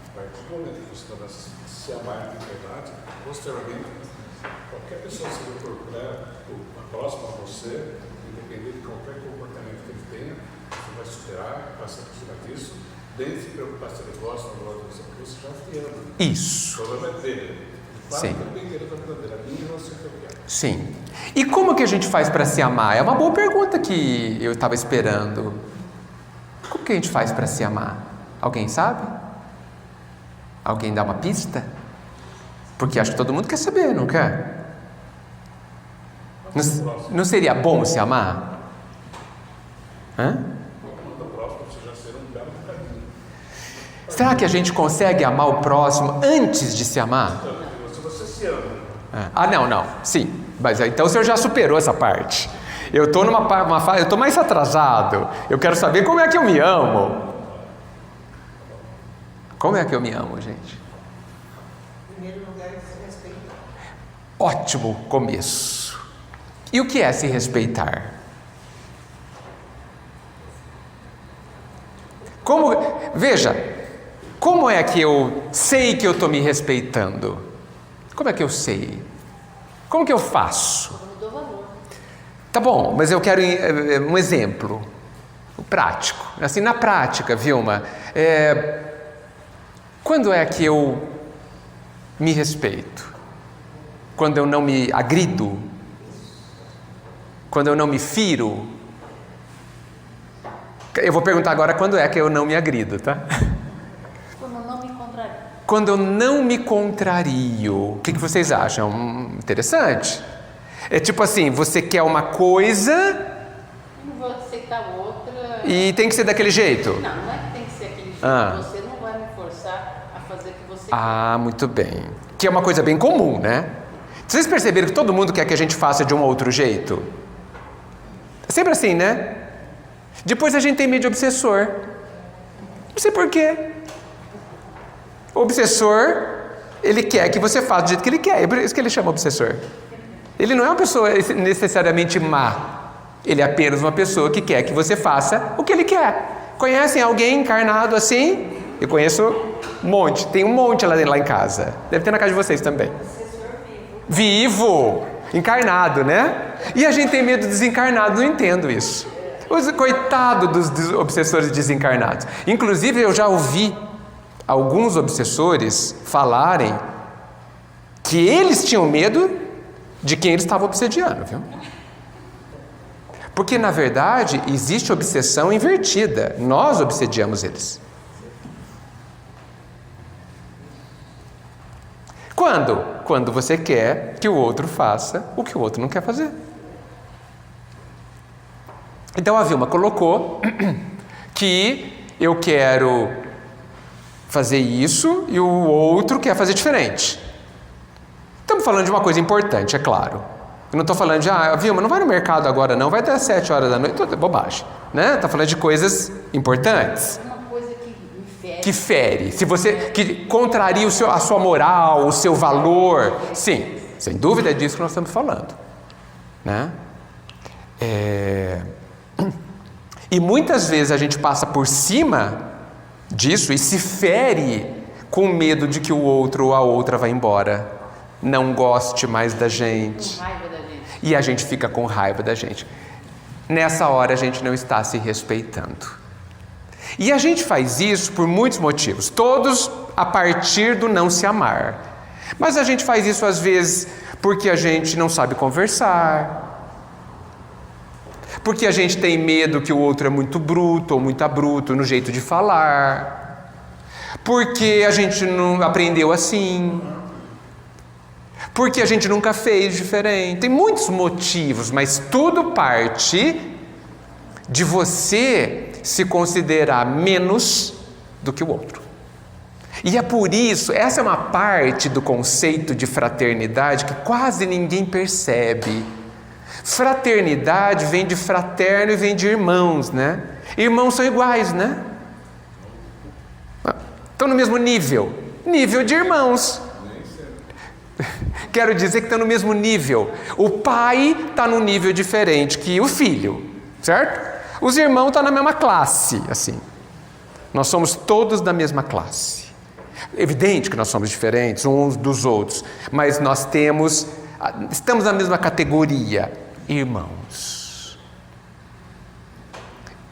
A partir do momento que você está nessa se amar de verdade, posteriormente, qualquer pessoa que seja próxima a você, independente de qualquer comportamento que ele tenha, você vai superar, passar por cima disso, desde se preocupar se ele gosta ou não gosta de você, porque você já te ama. Isso. O problema é dele. Sim. Também querer a vida dele. A minha não sei o que eu quero. Sim. E como que a gente faz para se amar? É uma boa pergunta que eu estava esperando. Como que a gente faz para se amar? Alguém sabe? Alguém dá uma pista? Porque acho que todo mundo quer saber, não quer? Não seria bom se amar? Hã? Será que a gente consegue amar o próximo antes de se amar? Se você se ama. Ah, não. Sim. Mas então o senhor já superou essa parte. Eu estou numa fase, eu estou mais atrasado. Eu quero saber como é que eu me amo. Como é que eu me amo, gente? Em primeiro lugar, se respeitar. Ótimo começo. E o que é se respeitar? Veja, como é que eu sei que eu estou me respeitando? Como é que eu sei? Como que eu faço? Eu dou valor. Tá bom, mas eu quero um exemplo prático. Assim, na prática, Vilma, quando é que eu me respeito? Quando eu não me agrido? Quando eu não me firo? Eu vou perguntar agora quando é que eu não me agrido, tá? Quando não me contrario. Quando eu não me contrario. O que vocês acham? Interessante. É tipo assim, você quer uma coisa Eu não vou aceitar outra. e tem que ser daquele jeito. Não é que tem que ser aquele jeito. Ah. Você não vai me forçar a fazer o que você Ah, muito bem. Que é uma coisa bem comum, né? Vocês perceberam que todo mundo quer que a gente faça de um outro jeito? É sempre assim, né? Depois a gente tem medo de obsessor. Não sei por quê. O obsessor, ele quer que você faça do jeito que ele quer. É por isso que ele chama obsessor. Ele não é uma pessoa necessariamente má. Ele é apenas uma pessoa que quer que você faça o que ele quer. Conhecem alguém encarnado assim? Eu conheço um monte. Tem um monte lá em casa. Deve ter na casa de vocês também. Vivo! Encarnado, né? E a gente tem medo de desencarnado. Não entendo isso. Coitado dos obsessores desencarnados. Inclusive, eu já ouvi alguns obsessores falarem que eles tinham medo de quem eles estavam obsediando, viu? Porque, na verdade, existe obsessão invertida. Nós obsediamos eles. Quando? Quando você quer que o outro faça o que o outro não quer fazer. Então a Vilma colocou que eu quero fazer isso e o outro quer fazer diferente. Estamos falando de uma coisa importante, é claro. Eu não estou falando de, Vilma, não vai no mercado agora não, vai até 7 horas da noite, é bobagem. Né? Está falando de coisas importantes. Uma coisa que me fere. Que fere, que contraria a sua moral, o seu valor. Sim, sem dúvida é disso que nós estamos falando. Né? E muitas vezes a gente passa por cima disso e se fere com medo de que o outro ou a outra vá embora, não goste mais da gente. Com raiva da gente. E a gente fica com raiva da gente. Nessa hora a gente não está se respeitando. E a gente faz isso por muitos motivos, todos a partir do não se amar. Mas a gente faz isso às vezes porque a gente não sabe conversar, porque a gente tem medo que o outro é muito bruto ou muito abrupto no jeito de falar, porque a gente não aprendeu assim, porque a gente nunca fez diferente. Tem muitos motivos, mas tudo parte de você se considerar menos do que o outro. E é por isso, essa é uma parte do conceito de fraternidade que quase ninguém percebe. Fraternidade vem de fraterno e vem de irmãos, né? Irmãos são iguais, né? Estão no mesmo nível de irmãos. Quero dizer que estão no mesmo nível. O pai está num nível diferente que o filho, certo? Os irmãos estão na mesma classe, assim. Nós somos todos da mesma classe. Evidente que nós somos diferentes uns dos outros, mas nós estamos na mesma categoria, irmãos.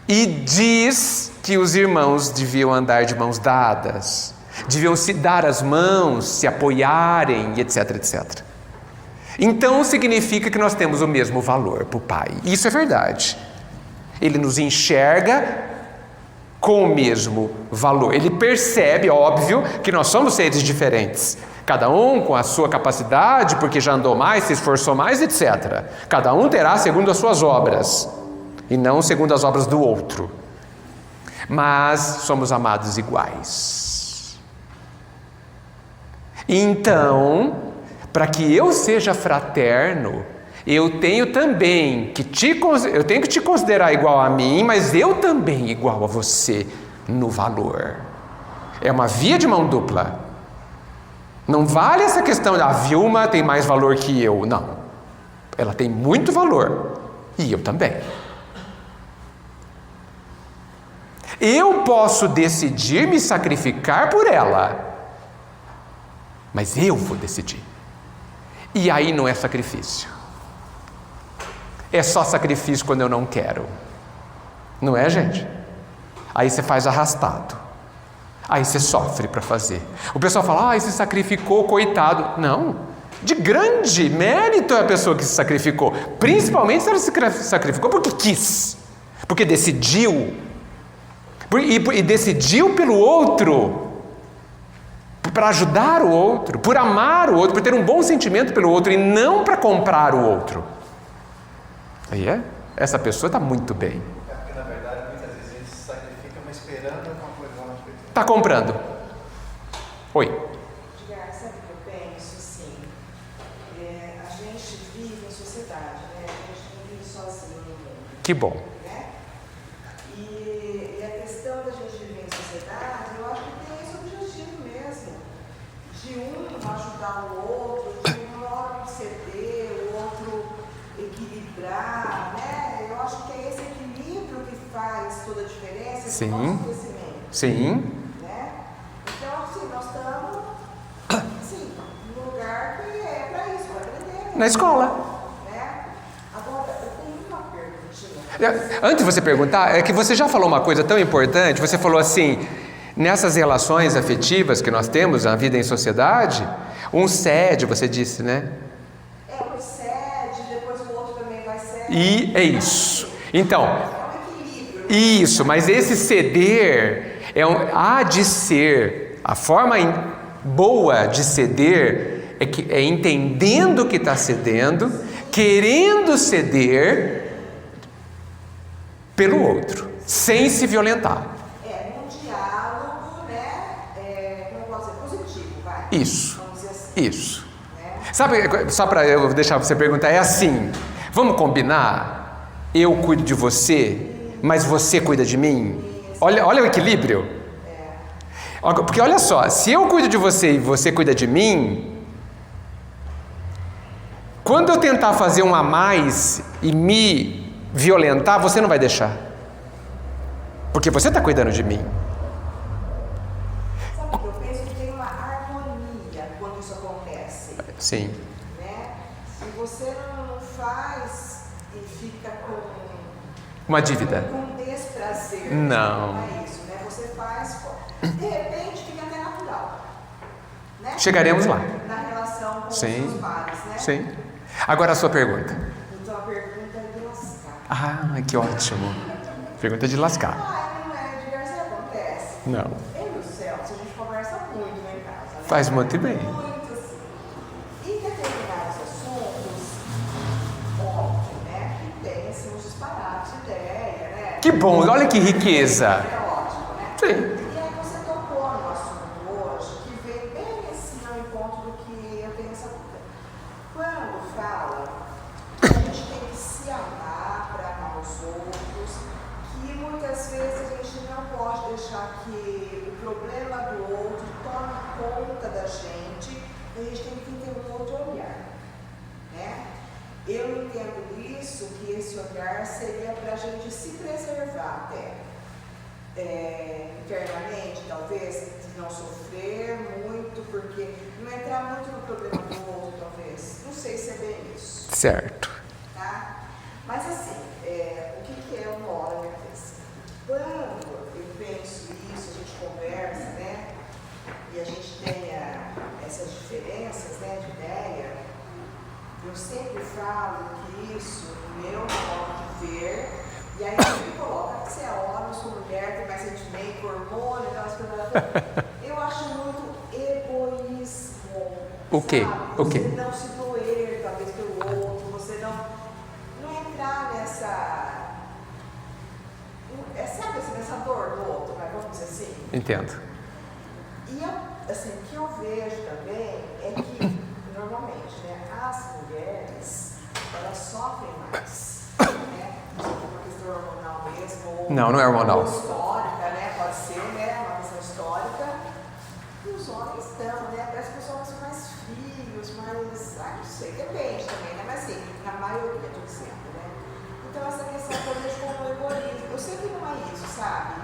E diz que os irmãos deviam andar de mãos dadas, deviam se dar as mãos, se apoiarem, etc, etc. Então significa que nós temos o mesmo valor para o Pai. Isso é verdade. Ele nos enxerga com o mesmo valor. Ele percebe, óbvio, que nós somos seres diferentes. Cada um com a sua capacidade, porque já andou mais, se esforçou mais, etc. Cada um terá segundo as suas obras, e não segundo as obras do outro. Mas somos amados iguais. Então, para que eu seja fraterno, eu tenho que te considerar igual a mim, mas eu também igual a você no valor. É uma via de mão dupla. Não vale essa questão de a Vilma tem mais valor que eu. Não. Ela tem muito valor. E eu também. Eu posso decidir me sacrificar por ela. Mas eu vou decidir. E aí não é sacrifício. É só sacrifício quando eu não quero. Não é, gente? Aí você faz arrastado. Aí você sofre para fazer. O pessoal fala, se sacrificou, coitado. Não. De grande mérito é a pessoa que se sacrificou. Principalmente se ela se sacrificou porque quis. Porque decidiu. E decidiu pelo outro. Para ajudar o outro. Por amar o outro. Por ter um bom sentimento pelo outro. E não para comprar o outro. Aí essa pessoa está muito bem. Porque na verdade muitas vezes a gente se sacrifica, mas esperando alguma coisa lá na frente. Está comprando. Oi. Edgar, sabe o que eu penso? Assim, a gente vive em sociedade, né? A gente não vive sozinho no mundo. Que bom. Né? E a questão da gente viver em sociedade, eu acho que tem esse objetivo mesmo. De um ajudar o outro, de um hora ceder, o outro equilibrar, né? Eu acho que é esse equilíbrio que faz toda a diferença. Sim. No nosso crescimento. Sim. Né? Então, assim, nós estamos num lugar que é para isso, para aprender. Na escola. Né? Agora, eu tenho uma perguntinha. Antes de você perguntar, é que você já falou uma coisa tão importante. Você falou assim, nessas relações afetivas que nós temos na vida em sociedade, um cede, você disse, né? Um cede, depois o outro também vai ceder. E é isso. Então, É um equilíbrio. isso, mas esse ceder há de ser, a forma boa de ceder é entendendo que está cedendo, querendo ceder pelo outro, sem se violentar. Um diálogo, né? Como eu posso dizer, positivo, vai. Isso, Vamos dizer assim. isso. Sabe, só para eu deixar você perguntar, é assim, vamos combinar? Eu cuido de você, mas você cuida de mim? Olha o equilíbrio. Porque olha só, se eu cuido de você e você cuida de mim, quando eu tentar fazer um a mais e me violentar, você não vai deixar. Porque você está cuidando de mim. Sabe o que eu penso? Que tem uma harmonia quando isso acontece. Sim. Né? Se você não faz e fica com Uma dívida. um desprazer. Não. Não é isso, né? Você faz, de repente fica até natural. Né? Chegaremos lá. Na relação com Sim. os seus pares, né? Sim. Agora a sua pergunta. Então a pergunta é de lascar. Ah, que ótimo. Pergunta de lascar. Não é, Edgar, isso acontece. Não. Eu e o Celso, a gente conversa muito lá em casa. Né? Faz muito bem. Muito, assim. E determinados assuntos, óbvio, né? Que tem, assim, uns disparates de ideia, né? Que bom, olha que riqueza. É ótimo, né? Sim. E aí você tocou no assunto hoje, que vem bem assim ao encontro do que eu tenho essa dúvida. Quando fala que a gente tem que se amar para amar os outros, que muitas vezes a gente não pode deixar que o problema do outro tome conta da gente, a gente tem que ter um outro olhar, né? Eu entendo isso, que esse olhar seria para a gente se preservar até. internamente, talvez, de não sofrer muito, porque não entrar muito no problema do outro, talvez. Não sei se é bem isso. Certo. Tá? Mas assim, o que é uma hora minha cabeça? Quando eu penso isso, a gente conversa, né? E a gente tem essas diferenças, né, de ideia, eu sempre falo que isso, no meu modo de ver, e aí ele me coloca que você é homem, eu sou mulher, tem mais sentimento, hormônio, aquelas coisas. Eu acho muito egoísmo. O quê? Sabe? O quê? Você não se doer, talvez, pelo outro, você não entrar nessa. Sabe assim, nessa dor do outro, mas vamos dizer assim? Entendo. E assim, o que eu vejo também é que, normalmente, né, as mulheres, elas sofrem mais, né? Não sei se é uma questão hormonal mesmo, ou Não é hormonal. ou histórica, né? Pode ser, né? Uma questão histórica. E os homens estão, né? Parece que os homens são mais frios, mais... não sei, depende também, né? Mas assim, na maioria, tô dizendo, né? Então essa questão que eu vejo como egoísmo, eu sei que não é isso, sabe?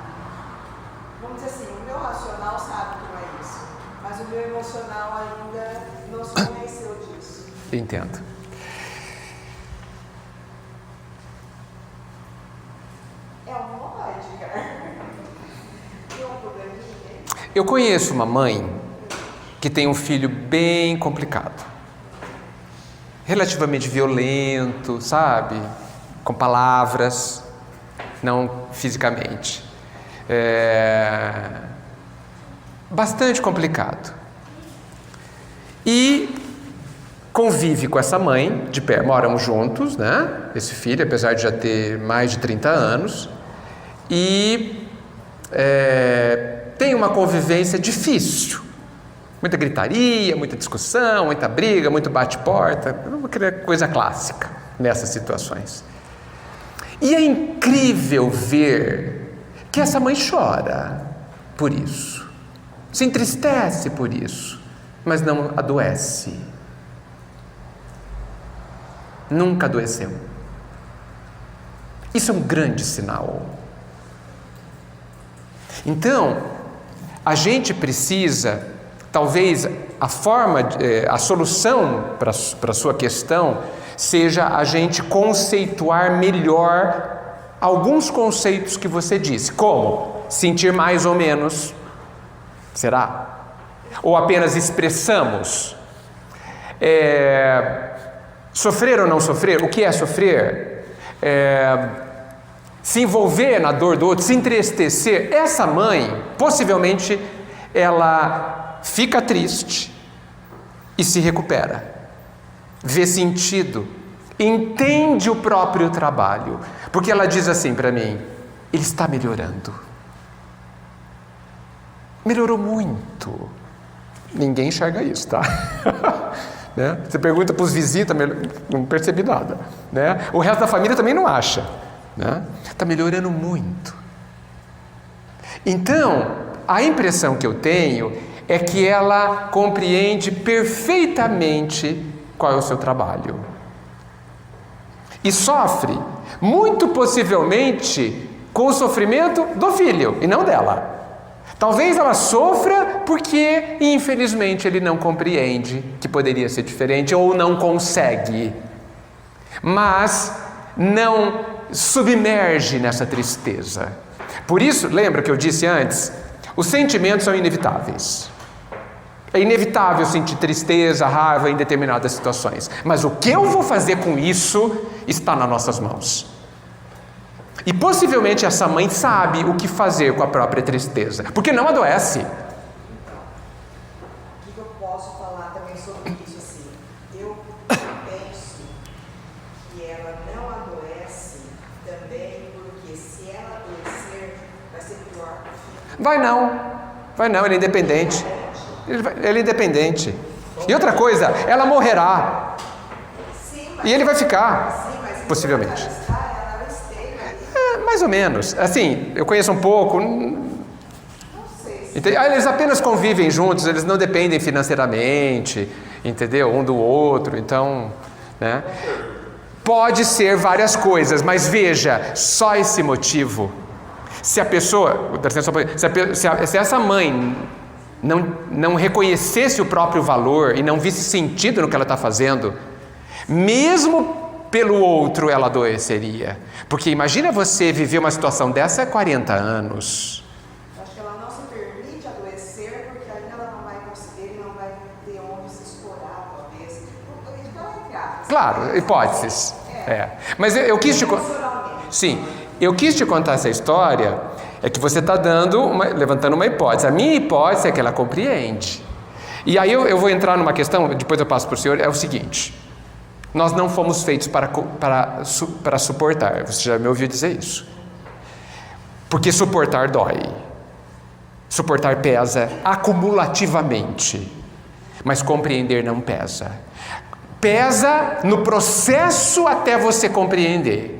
Vamos dizer assim, o meu racional sabe que não é isso, mas o meu emocional ainda não se convenceu disso. Entendo. É um monóide, cara. Tem um probleminha? Eu conheço uma mãe que tem um filho bem complicado, relativamente violento, sabe? Com palavras, não fisicamente. Bastante complicado. E convive com essa mãe de pé, moram juntos, né? Esse filho, apesar de já ter mais de 30 anos, e tem uma convivência difícil. Muita gritaria, muita discussão, muita briga, muito bate-porta, coisa clássica nessas situações. E é incrível ver que essa mãe chora por isso, se entristece por isso, mas não adoece. Nunca adoeceu. Isso é um grande sinal. Então, a gente precisa, talvez a solução para a sua questão seja a gente conceituar melhor alguns conceitos que você disse, como sentir mais ou menos, será? Ou apenas expressamos? Sofrer ou não sofrer? O que é sofrer? Se envolver na dor do outro, se entristecer. Essa mãe, possivelmente, ela fica triste e se recupera, vê sentido, entende o próprio trabalho, porque ela diz assim para mim: ele está melhorando, melhorou muito. Ninguém enxerga isso, tá? Né? Você pergunta para os vizinhos, não percebi nada, né? O resto da família também não acha, né? Está melhorando muito. Então, a impressão que eu tenho é que ela compreende perfeitamente qual é o seu trabalho. E sofre, muito possivelmente, com o sofrimento do filho e não dela. Talvez ela sofra porque, infelizmente, ele não compreende que poderia ser diferente ou não consegue. Mas não submerge nessa tristeza. Por isso, lembra que eu disse antes? Os sentimentos são inevitáveis. É inevitável sentir tristeza, raiva em determinadas situações. Mas o que eu vou fazer com isso está nas nossas mãos. E possivelmente essa mãe sabe o que fazer com a própria tristeza, porque não adoece. O que eu posso falar também sobre isso? Assim, eu penso que ela não adoece também porque se ela adoecer, vai ser pior para o filho. Vai não, ele é independente. Ele é independente. E outra coisa, ela morrerá. Sim, E ele vai ficar, sim, mas possivelmente. ela esteja ali. Mais ou menos. Assim, eu conheço um pouco. Não sei se Eles apenas convivem juntos, eles não dependem financeiramente, entendeu? Um do outro, então, né? Pode ser várias coisas, mas veja, só esse motivo Se a pessoa, se essa mãe não reconhecesse o próprio valor e não visse sentido no que ela está fazendo, mesmo pelo outro ela adoeceria. Porque imagina você viver uma situação dessa há 40 anos. Acho que ela não se permite adoecer porque ainda ela não vai conseguir, não vai ter onde se explorar, talvez. Claro, hipóteses. Mas eu quis te contar essa história, é que você está levantando uma hipótese. A minha hipótese é que ela compreende. E aí eu vou entrar numa questão, depois eu passo para o senhor, é o seguinte: nós não fomos feitos para suportar. Você já me ouviu dizer isso? Porque suportar dói. Suportar pesa acumulativamente. Mas compreender não pesa. Pesa no processo até você compreender.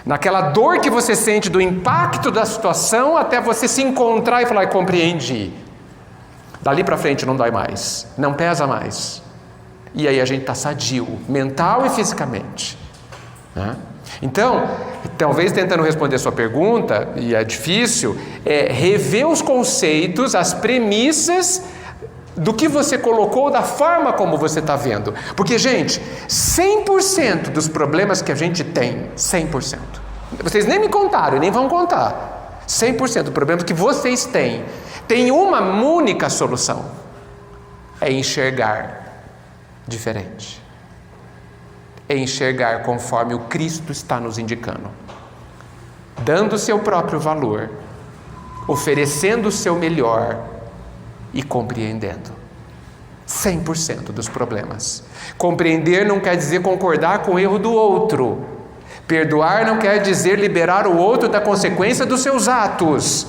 Naquela dor que você sente do impacto da situação até você se encontrar e falar, compreendi. Dali para frente não dói mais. Não pesa mais. E aí a gente está sadio, mental e fisicamente. Né? Então, talvez tentando responder a sua pergunta, e é difícil, rever os conceitos, as premissas do que você colocou, da forma como você está vendo. Porque, gente, 100% dos problemas que a gente tem, 100%, vocês nem me contaram, nem vão contar, 100% dos problemas que vocês têm, tem uma única solução: é enxergar diferente. É enxergar conforme o Cristo está nos indicando, dando o seu próprio valor, oferecendo o seu melhor e compreendendo. 100% dos problemas. Compreender não quer dizer concordar com o erro do outro. Perdoar não quer dizer liberar o outro da consequência dos seus atos.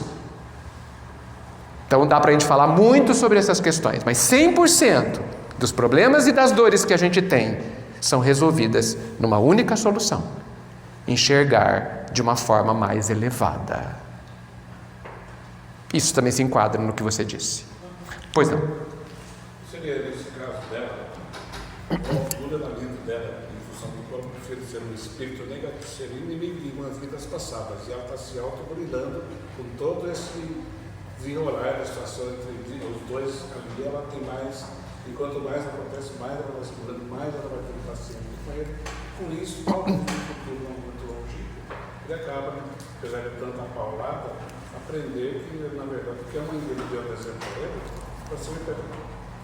Então dá para a gente falar muito sobre essas questões, mas 100% dos problemas e das dores que a gente tem são resolvidas numa única solução: enxergar de uma forma mais elevada. Isso também se enquadra no que você disse. Pois não. Seria, nesse caso dela, o julgamento dela, em função do próprio filho ser um espírito negativo, seria inimigo de umas vidas passadas, e ela está se auto-brilhando com todo esse desenrolar da situação entre os dois ali. Ela tem mais, e quanto mais acontece, mais ela vai se curando, mais ela vai ter paciência com ele. Com isso, ao longo do futuro não muito longínquo, ele acaba, apesar de tanta paulada, aprender que, na verdade, o que a mãe dele deu de exemplo para ele, para ser o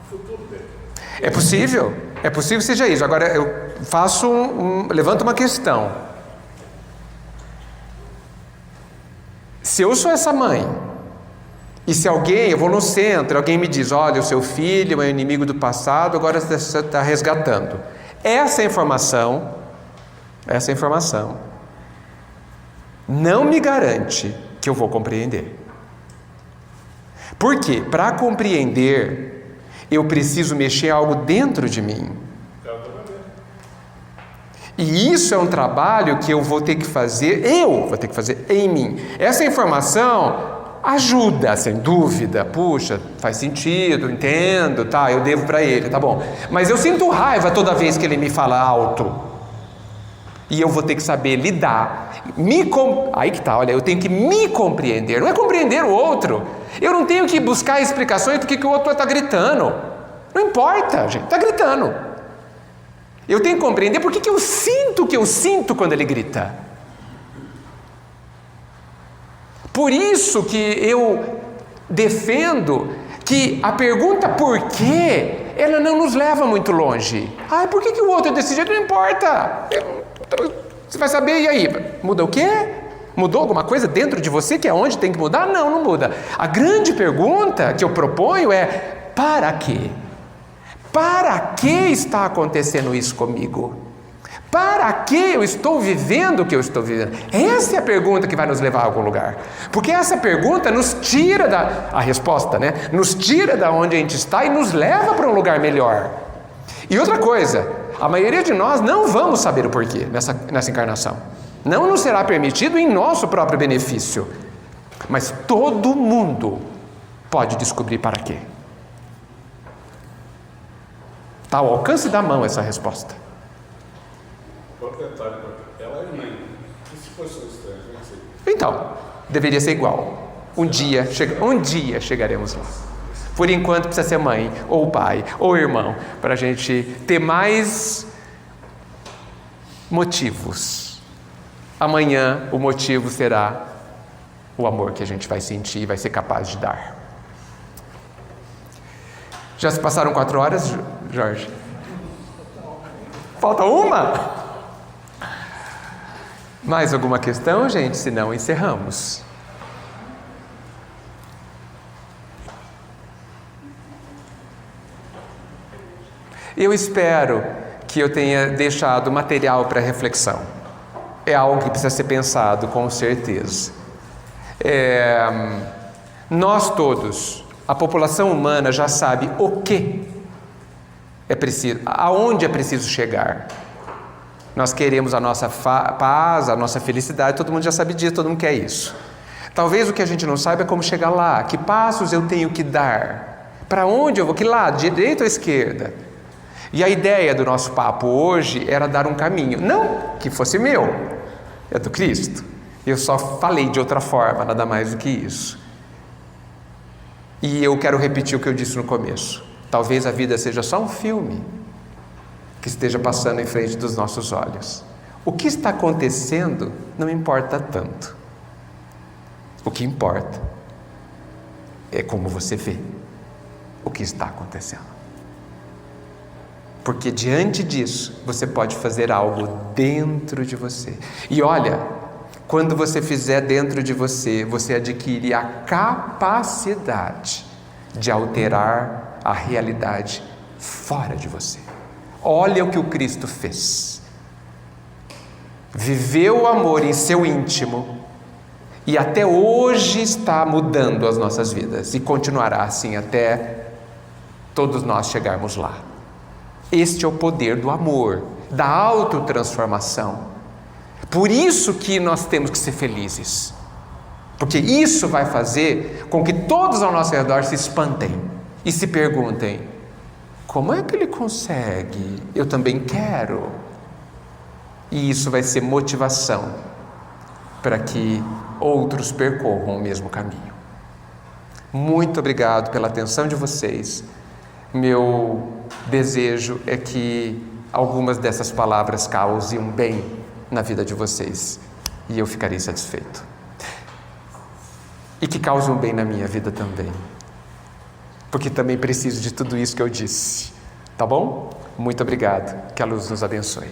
futuro dele. É possível que seja isso. Agora eu levanto uma questão. Se eu sou essa mãe, e se eu vou no centro, alguém me diz, olha, o seu filho é um inimigo do passado, agora você está resgatando. Essa informação não me garante que eu vou compreender. Por quê? Para compreender, eu preciso mexer algo dentro de mim. E isso é um trabalho que eu vou ter que fazer em mim. Essa informação ajuda, sem dúvida. Puxa, faz sentido, entendo, tá, eu devo para ele, tá bom. Mas eu sinto raiva toda vez que ele me fala alto. E eu vou ter que saber lidar. Aí que tá, olha, eu tenho que me compreender. Não é compreender o outro. Eu não tenho que buscar explicações do que o outro está gritando. Não importa, gente, está gritando. Eu tenho que compreender por que eu sinto o que eu sinto quando ele grita. Por isso que eu defendo que a pergunta por quê, ela não nos leva muito longe. Por que o outro é desse jeito? Não importa. Você vai saber, e aí? Muda o quê? Mudou alguma coisa dentro de você que é onde tem que mudar? Não muda. A grande pergunta que eu proponho é: para quê? Para que está acontecendo isso comigo? Para que eu estou vivendo o que eu estou vivendo? Essa é a pergunta que vai nos levar a algum lugar. Porque essa pergunta nos tira a resposta, né? Nos tira da onde a gente está e nos leva para um lugar melhor. E outra coisa, a maioria de nós não vamos saber o porquê nessa encarnação. Não nos será permitido em nosso próprio benefício. Mas todo mundo pode descobrir para quê. Está ao alcance da mão essa resposta. Outro detalhe, ela é mãe. E se fosse um estranho? Então, deveria ser igual. Um dia chegaremos lá. Por enquanto precisa ser mãe, ou pai, ou irmão, para a gente ter mais motivos. Amanhã o motivo será o amor que a gente vai sentir e vai ser capaz de dar. Já se passaram 4 horas, Jorge? Falta uma? Mais alguma questão, gente? Se não, encerramos. Eu espero que eu tenha deixado material para reflexão. É algo que precisa ser pensado, com certeza. Nós todos, a população humana já sabe o que é preciso, aonde é preciso chegar. Nós queremos a nossa paz, a nossa felicidade, todo mundo já sabe disso, todo mundo quer isso. Talvez o que a gente não saiba é como chegar lá, que passos eu tenho que dar, para onde eu vou, que lado, direita ou esquerda. E a ideia do nosso papo hoje era dar um caminho, não que fosse meu, é do Cristo. Eu só falei de outra forma, nada mais do que isso. E eu quero repetir o que eu disse no começo. Talvez a vida seja só um filme que esteja passando em frente dos nossos olhos. O que está acontecendo não importa tanto. O que importa é como você vê o que está acontecendo. Porque diante disso, você pode fazer algo dentro de você. E olha, quando você fizer dentro de você, você adquire a capacidade de alterar a realidade fora de você. Olha o que o Cristo fez. Viveu o amor em seu íntimo e até hoje está mudando as nossas vidas e continuará assim até todos nós chegarmos lá. Este é o poder do amor, da autotransformação. Por isso que nós temos que ser felizes, porque isso vai fazer com que todos ao nosso redor se espantem e se perguntem: como é que ele consegue? Eu também quero. E isso vai ser motivação para que outros percorram o mesmo caminho. Muito obrigado pela atenção de vocês. Meu desejo é que algumas dessas palavras causem um bem na vida de vocês, e eu ficarei satisfeito. E que causem um bem na minha vida também, porque também preciso de tudo isso que eu disse. Tá bom? Muito obrigado. Que a luz nos abençoe.